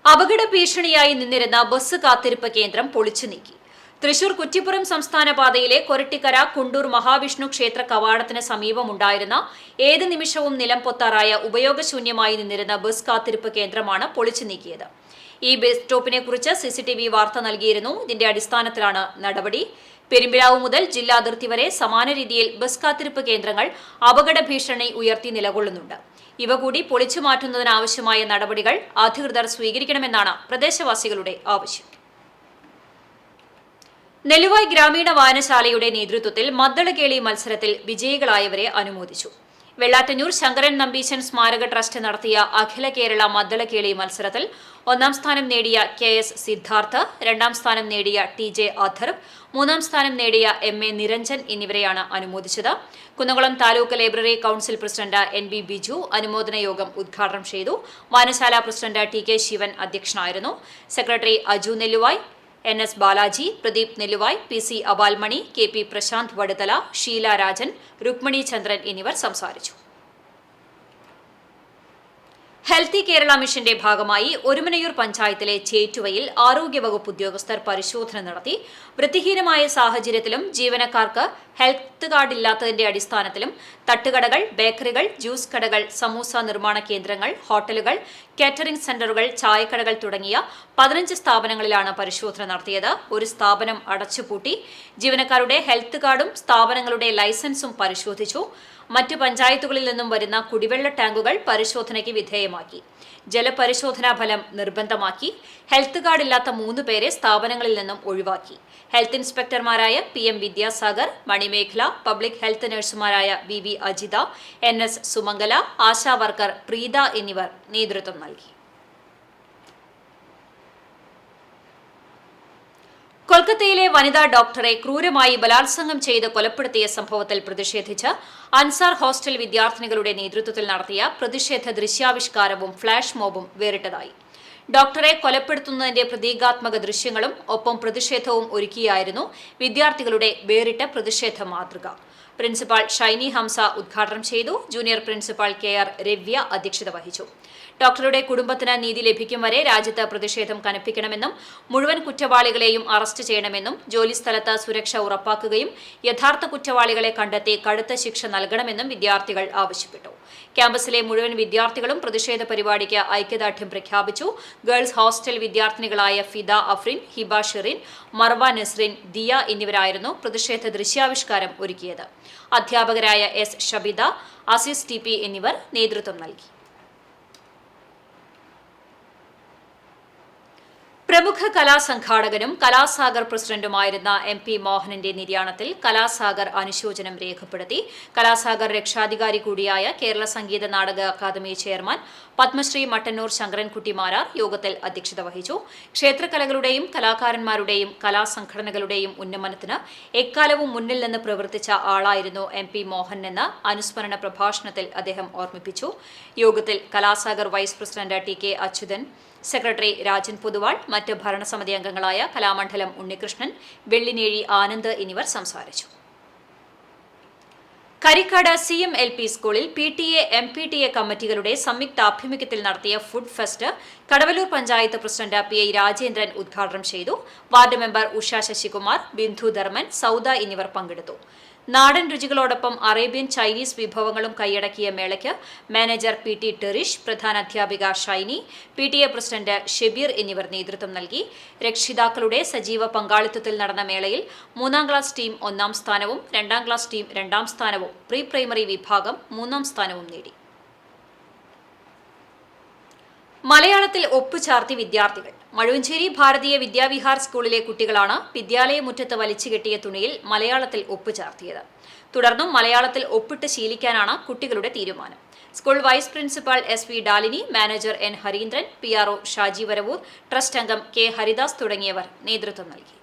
അപകട ഭീഷണിയായി നിന്നിരുന്ന ബസ് കാത്തിരിപ്പ് കേന്ദ്രം പൊളിച്ചു നീക്കി. തൃശൂർ കുറ്റിപ്പുറം സംസ്ഥാന പാതയിലെ കൊരട്ടിക്കര കുണ്ടൂർ മഹാവിഷ്ണു ക്ഷേത്ര കവാടത്തിന് സമീപമുണ്ടായിരുന്ന ഏത് നിമിഷവും നിലം പൊത്താറായ ഉപയോഗശൂന്യമായി നിന്നിരുന്ന ബസ് കാത്തിരിപ്പ് കേന്ദ്രമാണ് പൊളിച്ചു നീക്കിയത്. ഈ ബസ് സ്റ്റോപ്പിനെ കുറിച്ച് CCTV വാർത്ത നൽകിയിരുന്നു. ഇതിന്റെ അടിസ്ഥാനത്തിലാണ് നടപടി. പെരുമ്പിലാവ് മുതൽ ജില്ലാ അതിർത്തി വരെ സമാന രീതിയിൽ ബസ് കാത്തിരിപ്പ് കേന്ദ്രങ്ങൾ അപകട ഭീഷണി ഉയർത്തി നിലകൊള്ളുന്നുണ്ട്. ഇവ കൂടി പൊളിച്ചു മാറ്റുന്നതിനാവശ്യമായ നടപടികൾ അധികൃതർ സ്വീകരിക്കണമെന്നാണ് പ്രദേശവാസികളുടെ ആവശ്യം. നെല്ലുവായ് ഗ്രാമീണ വായനശാലയുടെ നേതൃത്വത്തിൽ മദ്ദളക്കേളി മത്സരത്തിൽ വിജയികളായവരെ അനുമോദിച്ചു. വെള്ളാറ്റഞ്ഞൂർ ശങ്കരൻ നമ്പീശൻ സ്മാരക ട്രസ്റ്റ് നടത്തിയ അഖില കേരള മദ്ദളക്കേളി മത്സരത്തിൽ 1ാം സ്ഥാനം നേടിയ KS സിദ്ധാർത്ഥ്, 2ാം സ്ഥാനം നേടിയ TJ അഥർവ്, 3ാം സ്ഥാനം നേടിയ MA നിരഞ്ജൻ എന്നിവരെയാണ് അനുമോദിച്ചത്. Kunnamkulam taluk library council president NB Biju അനുമോദന യോഗം ഉദ്ഘാടനം ചെയ്തു. വായനശാല പ്രസിഡന്റ് TK ശിവൻ അധ്യക്ഷനായിരുന്നു. Secretary Aju Nelluvai, NS Balaji, Pradeep Nelluvai, PC Abalmani, KP Prasanth Vaduthala, Sheela Rajan, Rukmini Chandran എന്നിവർ സംസാരിച്ചു. ഹെൽത്തി കേരള മിഷന്റെ ഭാഗമായി ഒരുമനയൂർ പഞ്ചായത്തിലെ ചേറ്റുവയിൽ ആരോഗ്യവകുപ്പ് ഉദ്യോഗസ്ഥർ പരിശോധന നടത്തി. വൃത്തിഹീനമായ സാഹചര്യത്തിലും ജീവനക്കാർക്ക് ഹെൽത്ത് കാർഡ് ഇല്ലാത്തതിന്റെ അടിസ്ഥാനത്തിലും തട്ടുകടകൾ, ബേക്കറികൾ, ജ്യൂസ് കടകൾ, സമൂസ നിർമ്മാണ കേന്ദ്രങ്ങൾ, ഹോട്ടലുകൾ, കാറ്ററിംഗ് സെന്ററുകൾ, ചായക്കടകൾ തുടങ്ങിയ 15 സ്ഥാപനങ്ങളിലാണ് പരിശോധന നടത്തിയത്. ഒരു സ്ഥാപനം അടച്ചുപൂട്ടി. ജീവനക്കാരുടെ ഹെൽത്ത് കാർഡും സ്ഥാപനങ്ങളുടെ ലൈസൻസും പരിശോധിച്ചു. മറ്റ് പഞ്ചായത്തുകളിൽ നിന്നും വരുന്ന കുടിവെള്ള ടാങ്കുകൾ പരിശോധനയ്ക്ക് വിധേയമാക്കി. ജലപരിശോധനാ ഫലം നിർബന്ധമാക്കി. ഹെൽത്ത് കാർഡ് ഇല്ലാത്ത 3 പേരെ സ്ഥാപനങ്ങളിൽ നിന്നും ഒഴിവാക്കി. ഹെൽത്ത് ഇൻസ്പെക്ടർമാരായ PM Vidyasagar, Manimekhala, public health നഴ്സുമാരായ VV Ajitha, NS Sumangala, ASHA worker Preetha എന്നിവർ നേതൃത്വം നൽകി. കൊൽക്കത്തയിലെ വനിതാ ഡോക്ടറെ ക്രൂരമായി ബലാത്സംഗം ചെയ്ത് കൊലപ്പെടുത്തിയ സംഭവത്തിൽ പ്രതിഷേധിച്ച് അൻസാർ ഹോസ്റ്റൽ വിദ്യാർത്ഥിനികളുടെ നേതൃത്വത്തിൽ നടത്തിയ പ്രതിഷേധ ദൃശ്യാവിഷ്കാരവും ഫ്ളാഷ് മോബും വേറിട്ടതായി. ഡോക്ടറെ കൊലപ്പെടുത്തുന്നതിന്റെ പ്രതീകാത്മക ദൃശ്യങ്ങളും ഒപ്പം പ്രതിഷേധവും ഒരുക്കിയായിരുന്നു വിദ്യാർത്ഥികളുടെ വേറിട്ട പ്രതിഷേധ മാതൃക. പ്രിൻസിപ്പാൾ ഷൈനി ഹംസ ഉദ്ഘാടനം ചെയ്തു. ജൂനിയർ പ്രിൻസിപ്പാൾ KR രവ്യ അധ്യക്ഷത വഹിച്ചു. ഡോക്ടറുടെ കുടുംബത്തിന് നീതി ലഭിക്കും വരെ രാജ്യത്ത് പ്രതിഷേധം കനപ്പിക്കണമെന്നും മുഴുവൻ കുറ്റവാളികളെയും അറസ്റ്റ് ചെയ്യണമെന്നും ജോലിസ്ഥലത്ത് സുരക്ഷ ഉറപ്പാക്കുകയും യഥാർത്ഥ കുറ്റവാളികളെ കണ്ടെത്തി കടുത്ത ശിക്ഷ നൽകണമെന്നും വിദ്യാർത്ഥികൾ ആവശ്യപ്പെട്ടു. ക്യാമ്പസിലെ മുഴുവൻ വിദ്യാർത്ഥികളും പ്രതിഷേധ പരിപാടിക്ക് ഐക്യദാർഢ്യം പ്രഖ്യാപിച്ചു. ഗേൾസ് ഹോസ്റ്റൽ വിദ്യാർത്ഥിനികളായ ഫിദ അഫ്രിൻ, ഹിബ ഷെറിൻ, മർവ നസ്രിൻ, ദിയ എന്നിവരായിരുന്നു പ്രതിഷേധ ദൃശ്യാവിഷ്കാരം ഒരുക്കിയത്. അധ്യാപകരായ S ഷബിത, അസീസ് TP എന്നിവർ നേതൃത്വം നൽകി. പ്രമുഖ കലാസംഘാടകനും കലാസാഗർ പ്രസിഡന്റുമായിരുന്ന MP മോഹനന്റെ നിര്യാണത്തിൽ കലാസാഗർ അനുശോചനം രേഖപ്പെടുത്തി. കലാസാഗർ രക്ഷാധികാരി കൂടിയായ കേരള സംഗീത നാടക അക്കാദമി ചെയർമാൻ പത്മശ്രീ മട്ടന്നൂർ ശങ്കരൻകുട്ടി മാരാർ യോഗത്തിൽ അധ്യക്ഷത വഹിച്ചു. ക്ഷേത്രകലകളുടെയും കലാകാരന്മാരുടെയും കലാസംഘടനകളുടെയും ഉന്നമനത്തിന് എക്കാലവും മുന്നിൽ നിന്ന് പ്രവർത്തിച്ച ആളായിരുന്നു MP മോഹൻ എന്ന് അനുസ്മരണ പ്രഭാഷണത്തിൽ അദ്ദേഹം ഓർമ്മിപ്പിച്ചു. യോഗത്തിൽ Kalasagar vice president TK Achuthan, secretary Rajan Poduval, മറ്റ് ഭരണസമിതി അംഗങ്ങളായ കലാമണ്ഡലം ഉണ്ണികൃഷ്ണൻ, വെള്ളിനേഴി ആനന്ദ് എന്നിവർ സംസാരിച്ചു. കരിക്കാട് CMLP സ്കൂളിൽ PTA MPTA കമ്മിറ്റികളുടെ സംയുക്താഭിമുഖ്യത്തിൽ നടത്തിയ food fest Kadavallur panchayat president PI Rajendran ഉദ്ഘാടനം ചെയ്തു. വാർഡ് മെമ്പർ ഉഷ ശശികുമാർ, ബിന്ദു ധർമ്മൻ, സൗദ എന്നിവർ പങ്കെടുത്തു. നാടൻ രുചികളോടൊപ്പം അറേബ്യൻ ചൈനീസ് വിഭവങ്ങളും കൈയടക്കിയ മേളയ്ക്ക് മാനേജർ PT ടെറിഷ്, പ്രധാനാധ്യാപിക ഷൈനി, PTA പ്രസിഡന്റ് ഷെബീർ എന്നിവർ നേതൃത്വം നൽകി. രക്ഷിതാക്കളുടെ സജീവ പങ്കാളിത്തത്തിൽ നടന്ന മേളയിൽ 3ാം ക്ലാസ് ടീം 1ാം സ്ഥാനവും 2ാം ക്ലാസ് ടീം 2ാം സ്ഥാനവും പ്രീ പ്രൈമറി വിഭാഗം 3ാം സ്ഥാനവും നേടി. മലയാളത്തിൽ ഒപ്പുചാർത്തി വിദ്യാർത്ഥികൾ. മഴുവഞ്ചേരി ഭാരതീയ വിദ്യാവിഹാർ സ്കൂളിലെ കുട്ടികളാണ് വിദ്യാലയമുറ്റത്ത് വലിച്ചുകെട്ടിയ തുണിയിൽ മലയാളത്തിൽ ഒപ്പുചാർത്തിയത്. തുടർന്നും മലയാളത്തിൽ ഒപ്പിട്ട് ശീലിക്കാനാണ് കുട്ടികളുടെ തീരുമാനം. School vice principal SV Dalini, manager N Harindran, PRO Shaji Varavoor, trust അംഗം K ഹരിദാസ് തുടങ്ങിയവർ നേതൃത്വം നൽകി.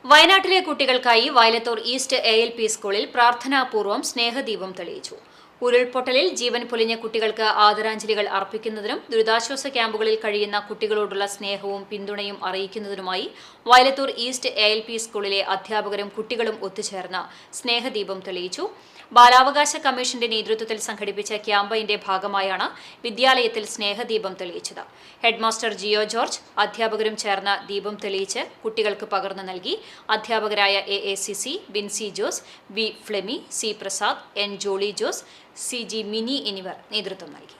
വയനാട്ടിലെ കുട്ടികൾക്കായി വയലത്തൂർ ഈസ്റ്റ് ALP സ്കൂളിൽ പ്രാർത്ഥനാപൂർവ്വം സ്നേഹദീപം തെളിയിച്ചു. ഉരുൾപൊട്ടലിൽ ജീവൻ പൊലിഞ്ഞ കുട്ടികൾക്ക് ആദരാഞ്ജലികൾ അർപ്പിക്കുന്നതിനും ദുരിതാശ്വാസ ക്യാമ്പുകളിൽ കഴിയുന്ന കുട്ടികളോടുള്ള സ്നേഹവും പിന്തുണയും അറിയിക്കുന്നതിനുമായി വയലത്തൂർ ഈസ്റ്റ് ALP സ്കൂളിലെ അധ്യാപകരും കുട്ടികളും ഒത്തുചേർന്ന് സ്നേഹദീപം തെളിയിച്ചു. ബാലാവകാശ കമ്മീഷന്റെ നേതൃത്വത്തിൽ സംഘടിപ്പിച്ച ക്യാമ്പയിന്റെ ഭാഗമായാണ് വിദ്യാലയത്തിൽ സ്നേഹദീപം തെളിയിച്ചത്. ഹെഡ്മാസ്റ്റർ ജിയോ ജോർജ്, അധ്യാപകരും ചേർന്ന് ദീപം തെളിയിച്ച് കുട്ടികൾക്ക് പകർന്നു നൽകി. അധ്യാപകരായ AACC, Binsi Jose, V Flemy, C Prasad, N Jolly Jose, CG Mini എന്നിവർ നേതൃത്വം നൽകി.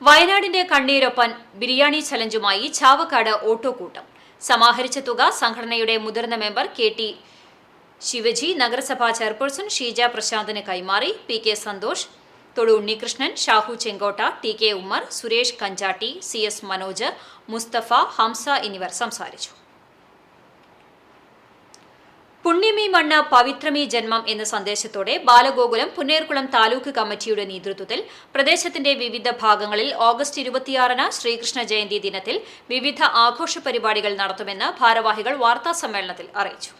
വയനാടിന്റെ കണ്ണീരൊപ്പൻ ബിരിയാണി ചലഞ്ചുമായി ചാവക്കാട് ഓട്ടോക്കൂട്ടം. സമാഹരിച്ച തുക സംഘടനയുടെ മുതിർന്ന മെമ്പർ KT ശിവജി, നഗരസഭാ ചെയർപേഴ്സൺ ഷീജ പ്രശാന്തിന് കൈമാറി. PK സന്തോഷ്, തൊടു ഉണ്ണികൃഷ്ണൻ, ഷാഹു ചെങ്കോട്ട, TK ഉമ്മർ, സുരേഷ് കഞ്ചാട്ടി, CS മനോജ്, മുസ്തഫ, ഹംസ എന്നിവർ സംസാരിച്ചു. പുണ്യമീ മണ്ണ് പവിത്രമീ ജന്മം എന്ന സന്ദേശത്തോടെ ബാലഗോകുലം പുന്നേർകുളം താലൂക്ക് കമ്മിറ്റിയുടെ നേതൃത്വത്തിൽ പ്രദേശത്തിന്റെ വിവിധ ഭാഗങ്ങളിൽ ഓഗസ്റ്റ് 26-ന് ശ്രീകൃഷ്ണ ജയന്തി ദിനത്തിൽ വിവിധ ആഘോഷ പരിപാടികൾ നടത്തുമെന്ന് ഭാരവാഹികൾ വാർത്താസമ്മേളനത്തിൽ അറിയിച്ചു.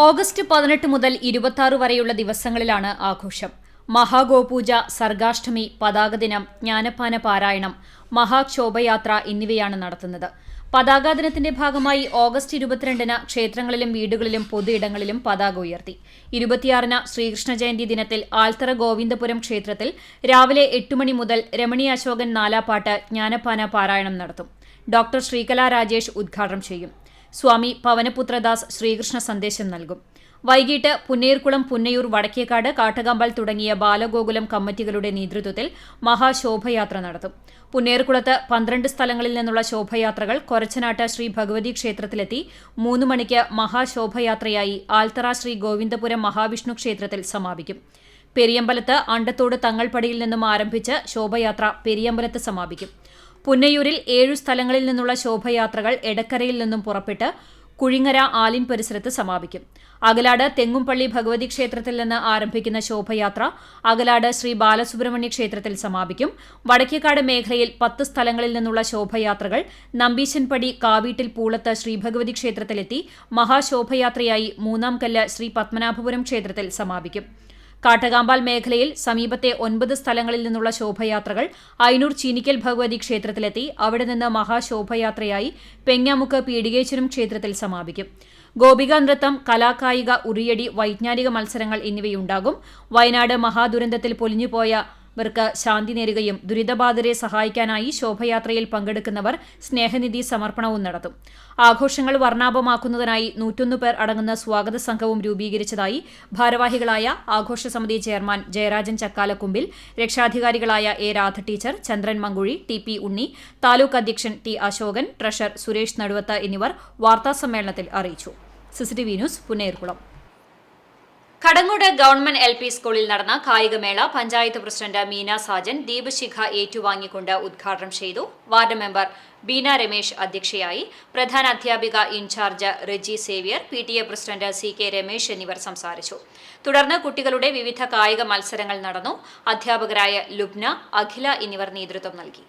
ഓഗസ്റ്റ് 18 മുതൽ 26 വരെയുള്ള ദിവസങ്ങളിലാണ് ആഘോഷം. മഹാഗോപൂജ, സർഗാഷ്ടമി, പതാകദിനം, ജ്ഞാനപ്പാന പാരായണം, മഹാക്ഷോഭയാത്ര എന്നിവയാണ് നടത്തുന്നത്. പതാക ദിനത്തിന്റെ ഭാഗമായി ഓഗസ്റ്റ് 22-ന് ക്ഷേത്രങ്ങളിലും വീടുകളിലും പൊതുയിടങ്ങളിലും പതാക ഉയർത്തി. 26-ന് ശ്രീകൃഷ്ണ ജയന്തി ദിനത്തിൽ ആൽത്തറ ഗോവിന്ദപുരം ക്ഷേത്രത്തിൽ രാവിലെ 8 മണി മുതൽ രമണി അശോകൻ നാലാപ്പാട്ട് ജ്ഞാനപ്പാന പാരായണം നടത്തും. ഡോക്ടർ ശ്രീകല രാജേഷ് ഉദ്ഘാടനം ചെയ്യും. സ്വാമി പവനപുത്രദാസ് ശ്രീകൃഷ്ണ സന്ദേശം നൽകും. വൈകിട്ട് പുന്നേർകുളം, പുന്നയൂർ, വടക്കേക്കാട്, കാട്ടകമ്പൽ തുടങ്ങിയ ബാലഗോകുലം കമ്മിറ്റികളുടെ നേതൃത്വത്തിൽ മഹാശോഭയാത്ര നടത്തും. പുന്നേർകുളത്ത് 12 സ്ഥലങ്ങളിൽ നിന്നുള്ള ശോഭയാത്രകൾ കൊരച്ചനാട്ട് ശ്രീ ഭഗവതി ക്ഷേത്രത്തിലെത്തി 3 മണിക്ക് മഹാശോഭയാത്രയായി ആൽത്തറ ശ്രീ ഗോവിന്ദപുരം മഹാവിഷ്ണു ക്ഷേത്രത്തിൽ സമാപിക്കും. പെരിയമ്പലത്ത് അണ്ടത്തോട് തങ്ങൾപടിയിൽ നിന്നും ആരംഭിച്ച് ശോഭയാത്ര പെരിയമ്പലത്ത് സമാപിക്കും. പുന്നയൂരിൽ 7 സ്ഥലങ്ങളിൽ നിന്നുള്ള ശോഭയാത്രകൾ എടക്കരയിൽ നിന്നും പുറപ്പെട്ട് കുഴിങ്ങര ആലിൻ പരിസരത്ത് സമാപിക്കും. അകലാട് തെങ്ങുംപള്ളി ഭഗവതി ക്ഷേത്രത്തിൽ നിന്ന് ആരംഭിക്കുന്ന ശോഭയാത്ര അകലാട് ശ്രീ ബാലസുബ്രഹ്മണ്യ ക്ഷേത്രത്തിൽ സമാപിക്കും. വടക്കേക്കാട് മേഖലയിൽ 10 സ്ഥലങ്ങളിൽ നിന്നുള്ള ശോഭയാത്രകൾ നമ്പീശൻപടി കാവീട്ടിൽ പൂളത്ത് ശ്രീഭഗവതി ക്ഷേത്രത്തിലെത്തി മഹാശോഭയാത്രയായി 3-ാം കല്ല് ശ്രീ പത്മനാഭപുരം ക്ഷേത്രത്തിൽ സമാപിക്കും. കാട്ടകാമ്പാൽ മേഖലയിൽ സമീപത്തെ 9 സ്ഥലങ്ങളിൽ നിന്നുള്ള ശോഭയാത്രകൾ അയനൂർ ചീനിക്കൽ ഭഗവതി ക്ഷേത്രത്തിലെത്തി അവിടെ നിന്ന് മഹാശോഭയാത്രയായി പെങ്ങാമുക്ക് പീടികേശ്വരം ക്ഷേത്രത്തിൽ സമാപിക്കും. ഗോപികാ നൃത്തം, കലാകായിക, ഉറിയടി, വൈജ്ഞാനിക മത്സരങ്ങൾ എന്നിവയുണ്ടാകും. വയനാട് മഹാദുരന്തത്തിൽ പൊലിഞ്ഞുപോയവർക്ക് ശാന്തി നേരുകയും ദുരിതബാധിതരെ സഹായിക്കാനായി ശോഭയാത്രയിൽ പങ്കെടുക്കുന്നവർ സ്നേഹനിധി സമർപ്പണവും നടത്തും. ആഘോഷങ്ങൾ വർണ്ണാഭമാക്കുന്നതിനായി 101 പേർ അടങ്ങുന്ന സ്വാഗത സംഘവും രൂപീകരിച്ചതായി ഭാരവാഹികളായ ആഘോഷ സമിതി ചെയർമാൻ ജയരാജൻ ചക്കാലക്കുമ്പിൽ, രക്ഷാധികാരികളായ A Radha teacher, Chandran Mankuzhi, T Unni, taluk അധ്യക്ഷൻ ടി അശോകൻ, ട്രഷറർ സുരേഷ് നടുവത്ത് എന്നിവർ വാർത്താസമ്മേളനത്തിൽ അറിയിച്ചു. CCTV news Punnerkulam. Kadangode government LP സ്കൂളിൽ നടന്ന കായികമേള പഞ്ചായത്ത് പ്രസിഡന്റ് മീന സാജൻ ദീപശിഖ ഏറ്റുവാങ്ങിക്കൊണ്ട് ഉദ്ഘാടനം ചെയ്തു. വാർഡ് മെമ്പർ ബീന രമേശ് അധ്യക്ഷയായി. പ്രധാന അധ്യാപിക in charge Reji Xavier, PTA president CK Ramesh എന്നിവർ സംസാരിച്ചു. തുടർന്ന് കുട്ടികളുടെ വിവിധ കായിക മത്സരങ്ങൾ നടന്നു. അധ്യാപകരായ ലുബ്ന, അഖില എന്നിവർ നേതൃത്വം നൽകി.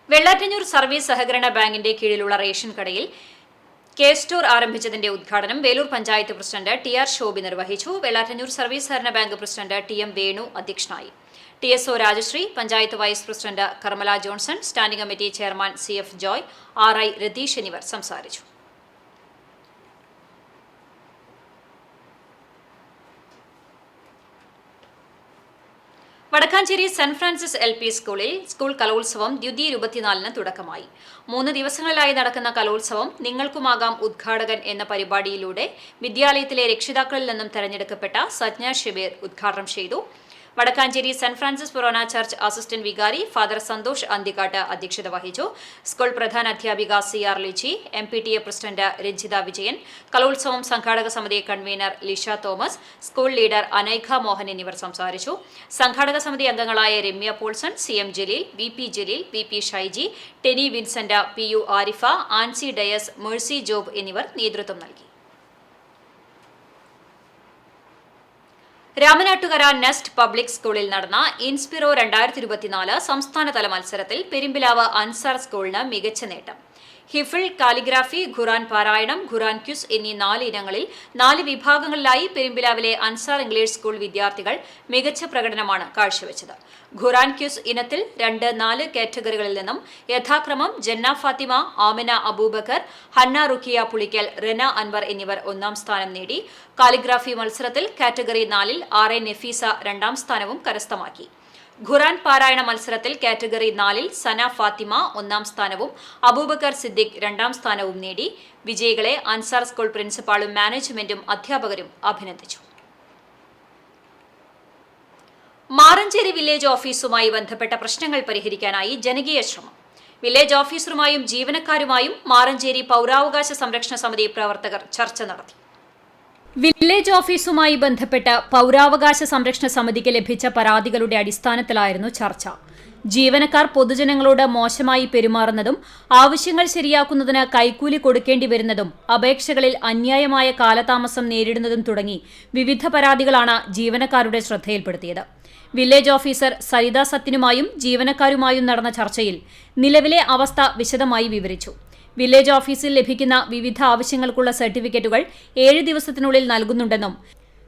വെള്ളാറ്റഞ്ഞൂർ സർവീസ് സഹകരണ ബാങ്കിന്റെ കീഴിലുള്ള റേഷൻ കടയിൽ K-സ്റ്റോർ ആരംഭിച്ചതിന്റെ ഉദ്ഘാടനം വേലൂർ പഞ്ചായത്ത് പ്രസിഡന്റ് TR ശോഭി നിർവഹിച്ചു. വെള്ളാറ്റഞ്ഞൂർ സർവീസ് സഹകരണ ബാങ്ക് പ്രസിഡന്റ് TM വേണു അധ്യക്ഷനായി. TSO Rajasree, panchayat vice president Karmala Johnson, standing committee chairman CF Joy, RI Ratheesh എന്നിവർ സംസാരിച്ചു. വടക്കാഞ്ചേരി സെന്റ് ഫ്രാൻസിസ് LP സ്കൂളിൽ സ്കൂൾ കലോത്സവം ദ്വിതി 24-ന് തുടക്കമായി. 3 ദിവസങ്ങളിലായി നടക്കുന്ന കലോത്സവം നിങ്ങൾക്കുമാകാം ഉദ്ഘാടകൻ എന്ന പരിപാടിയിലൂടെ വിദ്യാലയത്തിലെ രക്ഷിതാക്കളിൽ നിന്നും തെരഞ്ഞെടുക്കപ്പെട്ട സജ്ഞ ഷെബീർ ഉദ്ഘാടനം ചെയ്തു. Vadakkanchery saint Francis forane church assistant vicar father Santhosh Anthikkad അധ്യക്ഷത വഹിച്ചു. സ്കൂൾ പ്രധാന അധ്യാപിക CR Liji, MPTA president Ranjitha Vijayan, Kalolsavam സംഘാടക സമിതി convener Lisha Thomas, school leader Anaikha Mohan എന്നിവർ സംസാരിച്ചു. സംഘാടക സമിതി അംഗങ്ങളായ Ramya Paulson, CM Jaleel, VP Jaleel, VP Shaiji, Teny Vincent, PU Arifa, Ancy Dias, Mercy Job എന്നിവർ നേതൃത്വം നൽകി. രാമനാട്ടുകര നെസ്റ്റ് പബ്ലിക് സ്കൂളിൽ നടന്ന ഇൻസ്പിറോ 2024 സംസ്ഥാനതല മത്സരത്തിൽ പെരുമ്പിലാവ് അൻസാർ സ്കൂളിന് മികച്ച നേട്ടം. ഹിഫിൾ, കാലിഗ്രാഫി, ഖുറാൻ പാരായണം, ഖുറാൻ ക്യൂസ് എന്നീ 4 ഇനങ്ങളിൽ 4 വിഭാഗങ്ങളിലായി പെരുമ്പിലാവിലെ അൻസാർ ഇംഗ്ലീഷ് സ്കൂൾ വിദ്യാർത്ഥികൾ മികച്ച പ്രകടനമാണ് കാഴ്ചവെച്ചത്. ഖുറാൻ ക്യൂസ് ഇനത്തിൽ 2, 4 കാറ്റഗറികളിൽ നിന്നും യഥാക്രമം ജന്ന ഫാത്തിമ, ആമിന അബൂബക്കർ, ഹന്ന റുക്കിയ പുളിക്കൽ, റെന അൻവർ എന്നിവർ 1-ാം സ്ഥാനം നേടി. കാലിഗ്രാഫി മത്സരത്തിൽ കാറ്റഗറി 4-ൽ RA നഫീസ 2-ാം സ്ഥാനവും കരസ്ഥമാക്കി. ഖുറാൻ പാരായണ മത്സരത്തിൽ കാറ്റഗറി 4-ൽ സന ഫാത്തിമ 1-ാം സ്ഥാനവും അബൂബക്കർ സിദ്ദിഖ് 2-ാം സ്ഥാനവും നേടി. വിജയികളെ അൻസാർ സ്കൂൾ പ്രിൻസിപ്പാളും മാനേജ്മെന്റും അധ്യാപകരും അഭിനന്ദിച്ചു. മാറഞ്ചേരി വില്ലേജ് ഓഫീസുമായി ബന്ധപ്പെട്ട പ്രശ്നങ്ങൾ പരിഹരിക്കാനായി ജനകീയ ശ്രമം. വില്ലേജ് ഓഫീസറുമായും ജീവനക്കാരുമായും മാറഞ്ചേരി പൗരാവകാശ സംരക്ഷണ സമിതി പ്രവർത്തകർ ചർച്ച നടത്തി. വില്ലേജ് ഓഫീസുമായി ബന്ധപ്പെട്ട് പൗരാവകാശ സംരക്ഷണ സമിതിക്ക് ലഭിച്ച പരാതികളുടെ അടിസ്ഥാനത്തിലായിരുന്നു ചർച്ച. ജീവനക്കാർ പൊതുജനങ്ങളോട് മോശമായി പെരുമാറുന്നതും ആവശ്യങ്ങൾ ശരിയാക്കുന്നതിന് കൈക്കൂലി കൊടുക്കേണ്ടി വരുന്നതും അപേക്ഷകളിൽ അന്യായമായ കാലതാമസം നേരിടുന്നതും തുടങ്ങി വിവിധ പരാതികളാണ് ജീവനക്കാരുടെ ശ്രദ്ധയിൽപ്പെടുത്തിയത്. വില്ലേജ് ഓഫീസർ സരിത സത്യനുമായും ജീവനക്കാരുമായും നടന്ന ചർച്ചയിൽ നിലവിലെ അവസ്ഥ വിശദമായി വിവരിച്ചു. വില്ലേജ് ഓഫീസിൽ ലഭിക്കുന്ന വിവിധ ആവശ്യങ്ങൾക്കുള്ള സർട്ടിഫിക്കറ്റുകൾ 7 ദിവസത്തിനുള്ളിൽ നൽകുന്നുണ്ടെന്നും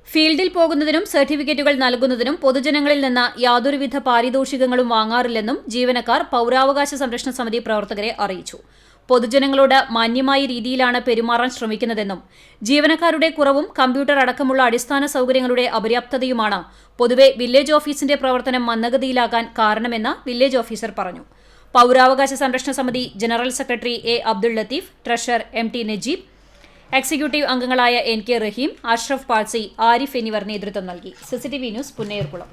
ഫീൽഡിൽ പോകുന്നതിനും സർട്ടിഫിക്കറ്റുകൾ നൽകുന്നതിനും പൊതുജനങ്ങളിൽ നിന്ന് യാതൊരുവിധ പാരിതോഷികങ്ങളും വാങ്ങാറില്ലെന്നും ജീവനക്കാർ പൗരാവകാശ സംരക്ഷണ സമിതി പ്രവർത്തകരെ അറിയിച്ചു. പൊതുജനങ്ങളോട് മാന്യമായ രീതിയിലാണ് പെരുമാറാൻ ശ്രമിക്കുന്നതെന്നും ജീവനക്കാരുടെ കുറവും കമ്പ്യൂട്ടർ അടക്കമുള്ള അടിസ്ഥാന സൗകര്യങ്ങളുടെ അപര്യാപ്തതയുമാണ് പൊതുവെ വില്ലേജ് ഓഫീസിന്റെ പ്രവർത്തനം മന്ദഗതിയിലാകാൻ കാരണമെന്ന് വില്ലേജ് ഓഫീസർ പറഞ്ഞു. പൗരാവകാശ സംരക്ഷണ സമിതി general secretary A. Abdul Latheef, treasurer MT Najeeb, executive അംഗങ്ങളായ NK റഹീം, അഷ്റഫ് പാഴ്സി, ആരിഫ് എന്നിവർ നേതൃത്വം നൽകി. CCTV news Punnerkulam.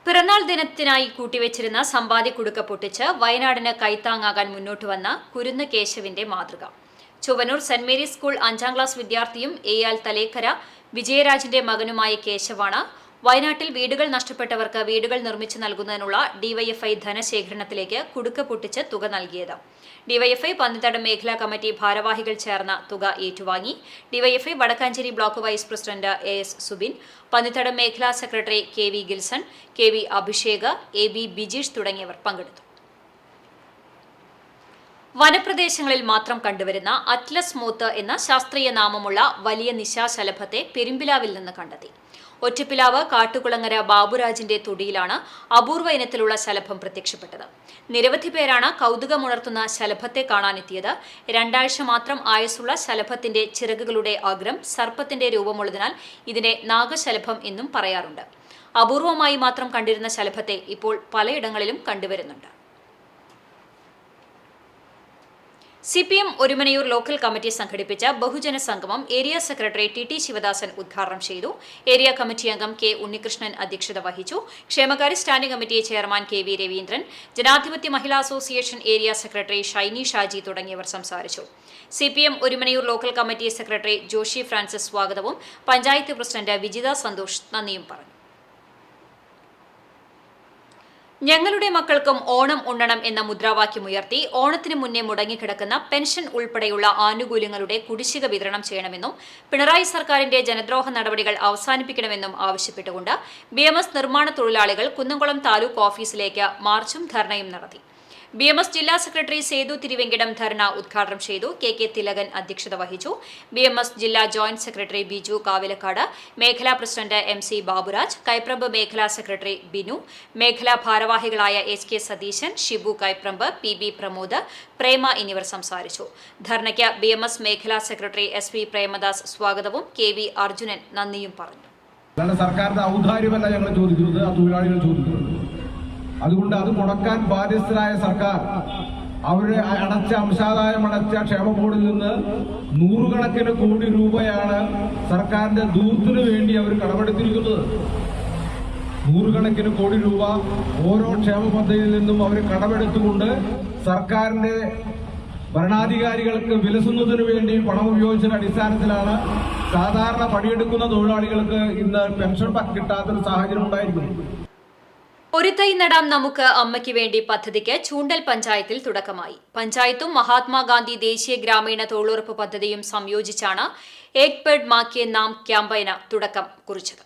പിറന്നാൾ ദിനത്തിനായി കൂട്ടിവെച്ചിരുന്ന സമ്പാദ്യ കുടുക്ക പൊട്ടിച്ച് വയനാടിന് കൈത്താങ്ങാകാൻ മുന്നോട്ട് വന്ന കുരുന്ന് കേശവിന്റെ മാതൃക. Chowwanur saint Mary's school 5ാം class വിദ്യാർത്ഥിയും എയാൽ തലേക്കര വിജയരാജിന്റെ മകനുമായ കേശവാണ് വയനാട്ടിൽ വീടുകൾ നഷ്ടപ്പെട്ടവർക്ക് വീടുകൾ നിർമ്മിച്ചു നൽകുന്നതിനുള്ള ഡിവൈഎഫ്ഐ ധനശേഖരണത്തിലേക്ക് കുടുക്ക പൊട്ടിച്ച് തുക നൽകിയത്. ഡിവൈഎഫ്ഐ പന്നിത്തടം മേഖലാ കമ്മിറ്റി ഭാരവാഹികൾ ചേർന്ന തുക ഏറ്റുവാങ്ങി. DYFI Vadakkanchery block vice president AS Subin, Pannithadam മേഖലാ secretary KV Gilson, KV Abhishek, AB Bijeesh തുടങ്ങിയവർ പങ്കെടുത്തു. വനപ്രദേശങ്ങളിൽ മാത്രം കണ്ടുവരുന്ന അറ്റ്ലസ് മോത്ത് എന്ന ശാസ്ത്രീയ നാമമുള്ള വലിയ നിശാശലഭത്തെ പെരുമ്പിലാവിൽ നിന്ന് കണ്ടെത്തി. ഒറ്റപ്പിലാവ് കാട്ടുകുളങ്ങര ബാബുരാജിന്റെ തൊടിയിലാണ് അപൂർവ ഇനത്തിലുള്ള ശലഭം പ്രത്യക്ഷപ്പെട്ടത്. നിരവധി പേരാണ് കൗതുകമുണർത്തുന്ന ശലഭത്തെ കാണാനെത്തിയത്. 2 ആഴ്ച മാത്രം ആയുസ്സുള്ള ശലഭത്തിന്റെ ചിറകുകളുടെ അഗ്രം സർപ്പത്തിന്റെ രൂപമുള്ളതിനാൽ ഇതിനെ നാഗശലഭം എന്നും പറയാറുണ്ട്. അപൂർവമായി മാത്രം കണ്ടിരുന്ന ശലഭത്തെ ഇപ്പോൾ പലയിടങ്ങളിലും കണ്ടുവരുന്നുണ്ട്. CPM ഒരുമനയൂർ ലോക്കൽ കമ്മിറ്റി സംഘടിപ്പിച്ച ബഹുജന സംഗമം ഏരിയ സെക്രട്ടറി TT ശിവദാസൻ ഉദ്ഘാടനം ചെയ്തു. ഏരിയ കമ്മിറ്റി അംഗം K ഉണ്ണികൃഷ്ണൻ അധ്യക്ഷത വഹിച്ചു. ക്ഷേമകാര്യ standing committee chairman KV Raveendran, Janadhipathya Mahila association area secretary Shiny Shaji തുടങ്ങിയവർ സംസാരിച്ചു. CPM Orumanayur local committee secretary Joshy Francis സ്വാഗതവും പഞ്ചായത്ത് പ്രസിഡന്റ് വിജിത സന്തോഷ് നന്ദിയും പറഞ്ഞു. ഞങ്ങളുടെ മക്കൾക്കും ഓണം ഉണ്ണണം എന്ന മുദ്രാവാക്യമുയർത്തി ഓണത്തിന് മുന്നേ മുടങ്ങിക്കിടക്കുന്ന പെൻഷൻ ഉൾപ്പെടെയുള്ള ആനുകൂല്യങ്ങളുടെ കുടിശ്ശിക വിതരണം ചെയ്യണമെന്നും പിണറായി സർക്കാരിന്റെ ജനദ്രോഹ നടപടികൾ അവസാനിപ്പിക്കണമെന്നും ആവശ്യപ്പെട്ടുകൊണ്ട് BMS നിർമ്മാണ തൊഴിലാളികൾ കുന്നംകുളം താലൂക്ക് ഓഫീസിലേക്ക് മാർച്ചും ധർണയും നടത്തി. BMS ജില്ലാ സെക്രട്ടറി സേതു തിരുവെങ്കിടം ധർണ ഉദ്ഘാടനം ചെയ്തു. KK തിലകൻ അധ്യക്ഷത വഹിച്ചു. BMS ജില്ലാ ജോയിന്റ് സെക്രട്ടറി ബിജു കാവിലക്കാട്, മേഖലാ പ്രസിഡന്റ് MC ബാബുരാജ്, കൈപ്രമ്പ് മേഖലാ സെക്രട്ടറി ബിനു, മേഖലാ ഭാരവാഹികളായ HK സതീശൻ, ഷിബു കൈപ്രമ്പ്, PB പ്രമോദ്, പ്രേമ എന്നിവർ സംസാരിച്ചു. ധർണയ്ക്ക് BMS മേഖലാ സെക്രട്ടറി SV പ്രേമദാസ് സ്വാഗതവും KV അർജുനൻ നന്ദിയും പറഞ്ഞു. സർക്കാരിന്റെ ഔദാര്യമല്ല ഞങ്ങൾ ചോദിക്കുന്നത്, ആ തൊഴിലാളികൾ ചോദിക്കുന്നത്. അതുകൊണ്ട് അത് മുടക്കാൻ ബാധ്യസ്ഥരായ സർക്കാർ അവരുടെ അംശാദായം അടച്ച ക്ഷേമ ബോർഡിൽ നിന്ന് 100 കണക്കിന് കോടി രൂപയാണ് സർക്കാരിന്റെ ദൂരത്തിനു വേണ്ടി അവർ കടമെടുത്തിരിക്കുന്നത്. 100 കണക്കിന് കോടി രൂപ ഓരോ ക്ഷേമ പദ്ധതിയിൽ നിന്നും അവർ കടമെടുത്തുകൊണ്ട് സർക്കാരിന്റെ ഭരണാധികാരികൾക്ക് വിലസുന്നതിനു വേണ്ടി പണം ഉപയോഗിച്ചതിന്റെ അടിസ്ഥാനത്തിലാണ് സാധാരണ പണിയെടുക്കുന്ന തൊഴിലാളികൾക്ക് ഇന്ന് പെൻഷൻ കിട്ടാത്തൊരു സാഹചര്യം ഉണ്ടായിരിക്കുന്നു. ഒരു തൈ നടാം നമുക്ക് അമ്മയ്ക്ക് വേണ്ടി പദ്ധതിക്ക് ചൂണ്ടൽ പഞ്ചായത്തിൽ തുടക്കമായി. പഞ്ചായത്തും മഹാത്മാഗാന്ധി ദേശീയ ഗ്രാമീണ തൊഴിലുറപ്പ് പദ്ധതിയും സംയോജിച്ചാണ് ഏക് പേഡ് മാ കെ നാം ക്യാമ്പയിന് തുടക്കം കുറിച്ചത്.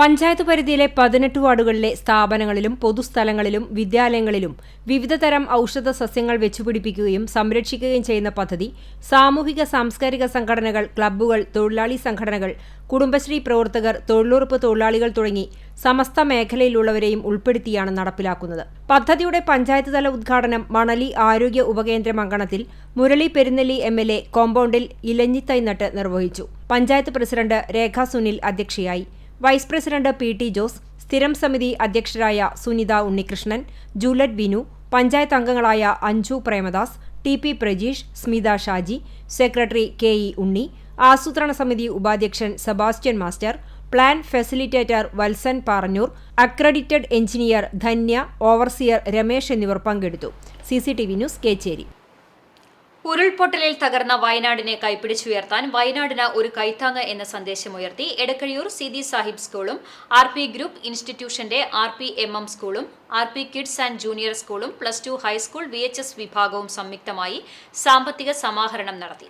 പഞ്ചായത്ത് പരിധിയിലെ 18 വാർഡുകളിലെ സ്ഥാപനങ്ങളിലും പൊതുസ്ഥലങ്ങളിലും വിദ്യാലയങ്ങളിലും വിവിധ തരം ഔഷധ സസ്യങ്ങൾ വെച്ചുപിടിപ്പിക്കുകയും സംരക്ഷിക്കുകയും ചെയ്യുന്ന പദ്ധതി സാമൂഹിക സാംസ്കാരിക സംഘടനകൾ, ക്ലബ്ബുകൾ, തൊഴിലാളി സംഘടനകൾ, കുടുംബശ്രീ പ്രവർത്തകർ, തൊഴിലുറപ്പ് തൊഴിലാളികൾ തുടങ്ങി സമസ്ത മേഖലയിലുള്ളവരെയും ഉൾപ്പെടുത്തിയാണ് നടപ്പിലാക്കുന്നത്. പദ്ധതിയുടെ പഞ്ചായത്ത് തല ഉദ്ഘാടനം മണലി ആരോഗ്യ ഉപകേന്ദ്രം അങ്കണത്തിൽ മുരളി പെരുന്നെല്ലി MLA കോമ്പൗണ്ടിൽ ഇലഞ്ഞിത്തൈ നട്ട് നിർവഹിച്ചു. പഞ്ചായത്ത് പ്രസിഡന്റ് രേഖ സുനിൽ അധ്യക്ഷയായി. വൈസ് പ്രസിഡന്റ് PT ജോസ്, സ്ഥിരം സമിതി അധ്യക്ഷരായ സുനിത ഉണ്ണികൃഷ്ണൻ, ജൂലറ്റ് ബിനു, പഞ്ചായത്ത് അംഗങ്ങളായ Anju Premadas, TP Prajeesh, Smitha Shaji, secretary KE Unni, ആസൂത്രണ സമിതി ഉപാധ്യക്ഷൻ Sebastian master, plan facilitator Valsan Parannur, accredited engineer Dhanya, overseer Ramesh എന്നിവർ പങ്കെടുത്തു. CCTV news Kechery. ഉരുൾപൊട്ടലിൽ തകർന്ന വയനാടിനെ കൈപ്പിടിച്ചുയർത്താൻ വയനാടിന് ഒരു കൈത്താങ്ങ് എന്ന സന്ദേശമുയർത്തി എടക്കഴിയൂർ സിദി സാഹിബ് സ്കൂളും RP ഗ്രൂപ്പ് ഇൻസ്റ്റിറ്റ്യൂഷന്റെ RPMM സ്കൂളും RP കിഡ്സ് ആൻഡ് ജൂനിയർ സ്കൂളും +2 ഹൈസ്കൂൾ VHS വിഭാഗവും സംയുക്തമായി സാമ്പത്തിക സമാഹരണം നടത്തി.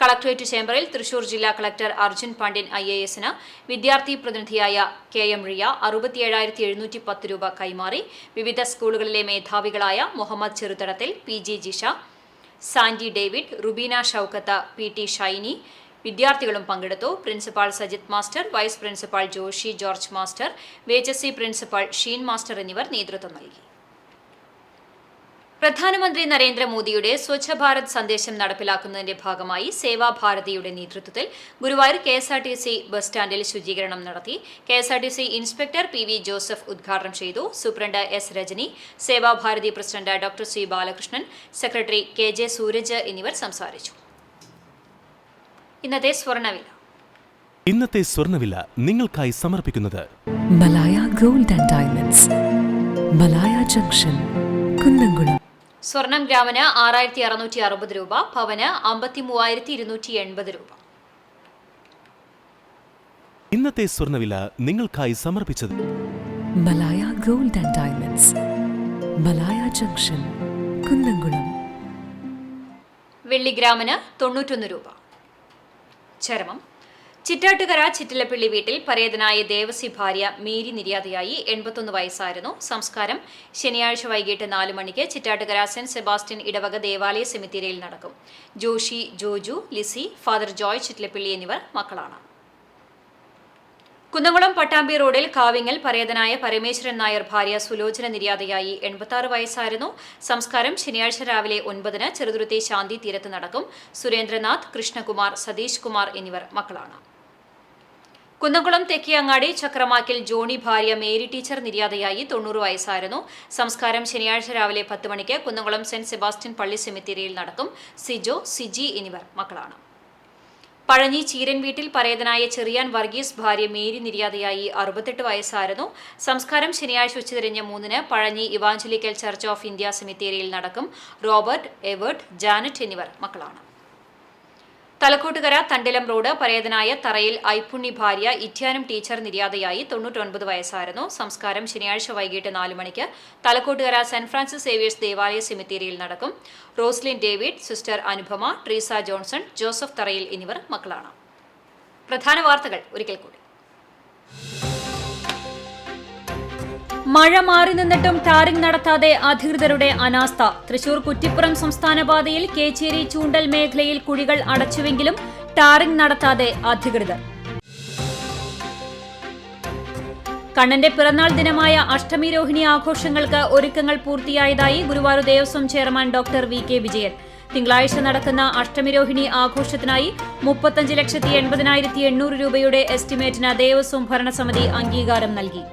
കളക്ടറേറ്റ് ചേംബറിൽ തൃശൂർ ജില്ലാ കളക്ടർ അർജുൻ പാണ്ഡ്യൻ IASന് വിദ്യാർത്ഥി പ്രതിനിധിയായ KM റിയ 67,710 രൂപ കൈമാറി. വിവിധ സ്കൂളുകളിലെ മേധാവികളായ മുഹമ്മദ് ചെറുതടത്തിൽ, PG ജിഷ, സാൻഡി ഡേവിഡ്, റുബീന ഷൌക്കത്ത്, PT ഷൈനി വിദ്യാർത്ഥികളും പങ്കെടുത്തു. Principal Sajith master, vice principal Joshy George master, VHSC principal Sheen master എന്നിവർ നേതൃത്വം നൽകി. പ്രധാനമന്ത്രി നരേന്ദ്രമോദിയുടെ സ്വച്ഛ ഭാരത് സന്ദേശം നടപ്പിലാക്കുന്നതിന്റെ ഭാഗമായി സേവാഭാരതിയുടെ നേതൃത്വത്തിൽ ഗുരുവായൂർ KSRTC ബസ് സ്റ്റാൻഡിൽ ശുചീകരണം നടത്തി. KSRTC ഇൻസ്പെക്ടർ PV ജോസഫ് ഉദ്ഘാടനം ചെയ്തു. Superintendent S Rajani, Sevabharathi president Dr. C Balakrishnan, secretary KJ Sooraj എന്നിവർ സംസാരിച്ചു. ഇന്നത്തെ സ്വർണ്ണവില നിങ്ങൾക്കായി സമർപ്പിക്കുന്നത് Malaya gold and diamonds, Malaya junction, Kunnamkulam. സ്വർണം ഗ്രാമിന് 6660 രൂപ, പവന് 53,280 രൂപ. ഇന്നത്തെ സ്വർണ്ണവില നിങ്ങൾക്കായി സമർപ്പിച്ചത് Malaya gold and diamonds, Malaya junction, Kunnamkulam. വെള്ളി ഗ്രാമിന് 91 രൂപ. ചരമം ചിറ്റാട്ടുകര ചിറ്റിലപ്പള്ളി വീട്ടിൽ പരേതനായ ദേവസി ഭാര്യ മേരി നിര്യാതയായി. 81 വയസ്സായിരുന്നു. സംസ്കാരം ശനിയാഴ്ച വൈകിട്ട് 4 മണിക്ക് ചിറ്റാട്ടുകര സെന്റ് സെബാസ്റ്റ്യൻ ഇടവക ദേവാലയ സെമിത്തേരിയിൽ നടക്കും. ജോഷി, ജോജു, ലിസി, ഫാദർ ജോയ് ചിറ്റിലപ്പള്ളി എന്നിവർ മക്കളാണ്. കുന്നംകുളം പട്ടാമ്പി റോഡിൽ കാവിങ്ങൽ പരേതനായ പരമേശ്വരൻ നായർ ഭാര്യ സുലോചന നിര്യാതയായി. 86 വയസ്സായിരുന്നു. സംസ്കാരം ശനിയാഴ്ച രാവിലെ 9 ചെറുതുരുത്തി ശാന്തി തീരത്ത് നടക്കും. സുരേന്ദ്രനാഥ്, കൃഷ്ണകുമാർ, സതീഷ് കുമാർ എന്നിവർ മക്കളാണ്. കുന്നംകുളം തെക്കിയങ്ങാടി ചക്രമാക്കിൽ ജോണി ഭാര്യ മേരി ടീച്ചർ നിര്യാതയായി. 90 വയസ്സായിരുന്നു. സംസ്കാരം ശനിയാഴ്ച രാവിലെ 10 മണിക്ക് കുന്നംകുളം സെന്റ് സെബാസ്റ്റ്യൻ പള്ളി സെമിത്തേരിയിൽ നടക്കും. സിജോ, സിജി എന്നിവർ മക്കളാണ്. പഴഞ്ഞി ചീരൻ വീട്ടിൽ പരേതനായ ചെറിയാൻ വർഗീസ് ഭാര്യ മേരി നിര്യാതയായി. 68 വയസ്സായിരുന്നു. സംസ്കാരം ശനിയാഴ്ച ഉച്ചതിരിഞ്ഞ് 3 Pazhanji evangelical church of India സെമിത്തേരിയിൽ നടക്കും. റോബർട്ട്, എവേർട്ട്, ജാനറ്റ് എന്നിവർ മക്കളാണ്. തലക്കോട്ടുകര തണ്ടിലം റോഡ് പരേതനായ തറയിൽ ഐപ്പുണ്ണി ഭാര്യ ഇറ്റ്യാനം ടീച്ചർ നിര്യാതയായി. 99 വയസ്സായിരുന്നു. സംസ്കാരം ശനിയാഴ്ച വൈകിട്ട് 4 മണിക്ക് തലക്കോട്ടുകര സെന്റ് ഫ്രാൻസിസ് സേവിയേഴ്സ് ദേവാലയ സെമിത്തേരിയിൽ നടക്കും. Roslin David, sister Anupama, Treesa Johnson, Joseph തറയിൽ എന്നിവർ മക്കളാണ്. പ്രധാന വാർത്തകൾ ഒരിക്കൽ കൂടി. മഴ മാറി നിന്നിട്ടും ടാറിംഗ് നടത്താതെ അധികൃതരുടെ അനാസ്ഥ. തൃശൂർ കുറ്റിപ്പുറം സംസ്ഥാന പാതയിൽ കേച്ചേരി ചൂണ്ടൽ മേഖലയിൽ കുഴികൾ അടച്ചുവെങ്കിലും ടാറിംഗ് നടത്താതെ അധികൃതർ. കണ്ണന്റെ പിറന്നാൾ ദിനമായ അഷ്ടമി രോഹിണി ആഘോഷങ്ങൾക്ക് ഒരുക്കങ്ങൾ പൂർത്തിയായതായി Guruvayur Devaswom chairman doctor V K Vijayan. തിങ്കളാഴ്ച നടക്കുന്ന അഷ്ടമിരോഹിണി ആഘോഷത്തിനായി 35,80,800 രൂപയുടെ എസ്റ്റിമേറ്റിന് ദേവസ്വം ഭരണസമിതി അംഗീകാരം നൽകി.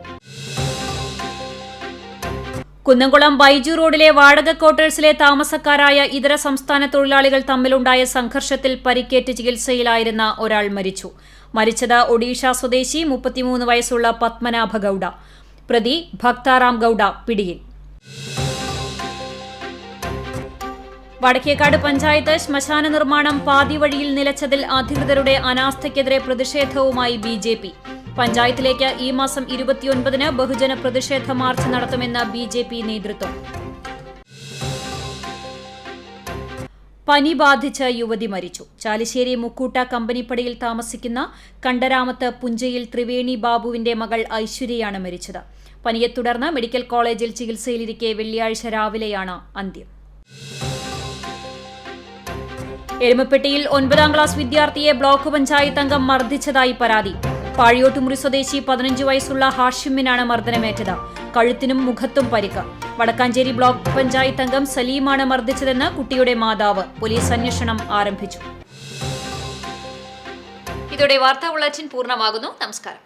കുന്നംകുളം ബൈജു റോഡിലെ വാടക ക്വാർട്ടേഴ്സിലെ താമസക്കാരായ ഇതര സംസ്ഥാന തൊഴിലാളികൾ തമ്മിലുണ്ടായ സംഘർഷത്തിൽ പരിക്കേറ്റ് ചികിത്സയിലായിരുന്ന ഒരാൾ മരിച്ചു. മരിച്ചത് ഒഡീഷ സ്വദേശി 33 വയസ്സുള്ള പത്മനാഭ ഗൌഡ. പ്രതി ഭക്താറാം ഗൌഡ പിടിയിൽ. വടക്കേക്കാട് പഞ്ചായത്ത് ശ്മശാന നിർമ്മാണം പാതി വഴിയിൽ നിലച്ചതിൽ അധികൃതരുടെ അനാസ്ഥയ്ക്കെതിരെ പ്രതിഷേധവുമായി BJP. പഞ്ചായത്തിലേക്ക് ഈ മാസം 29 ബഹുജന പ്രതിഷേധ മാർച്ച് നടത്തുമെന്ന് BJP നേതൃത്വം. പനി ബാധിച്ച് യുവതി മരിച്ചു. ചാലിശ്ശേരി മുക്കൂട്ട കമ്പനിപ്പടിയിൽ താമസിക്കുന്ന കണ്ടരാമത്ത് പുഞ്ചയിൽ ത്രിവേണി ബാബുവിന്റെ മകൾ ഐശ്വര്യയാണ് മരിച്ചത്. പനിയെ തുടർന്ന് മെഡിക്കൽ കോളേജിൽ ചികിത്സയിലിരിക്കെ വെള്ളിയാഴ്ച രാവിലെയാണ് അന്ത്യം. എരുമപ്പെട്ടിയിൽ 9ാം ക്ലാസ് വിദ്യാർത്ഥിയെ ബ്ലോക്ക് പഞ്ചായത്ത് അംഗം മർദ്ദിച്ചതായി പരാതി. പാഴിയോട്ടുമുറി സ്വദേശി 15 വയസ്സുള്ള ഹാഷിമിനാണ് മർദ്ദനമേറ്റത്. കഴുത്തിനും മുഖത്തും പരിക്ക്. വടക്കാഞ്ചേരി ബ്ലോക്ക് പഞ്ചായത്ത് അംഗം സലീമാണ് മർദ്ദിച്ചതെന്ന് കുട്ടിയുടെ മാതാവ്. പോലീസ് അന്വേഷണം ആരംഭിച്ചു. ഇതോടെ വാർത്താ ബുള്ളറ്റിൻ പൂർണ്ണമാകുന്നു. നമസ്കാരം.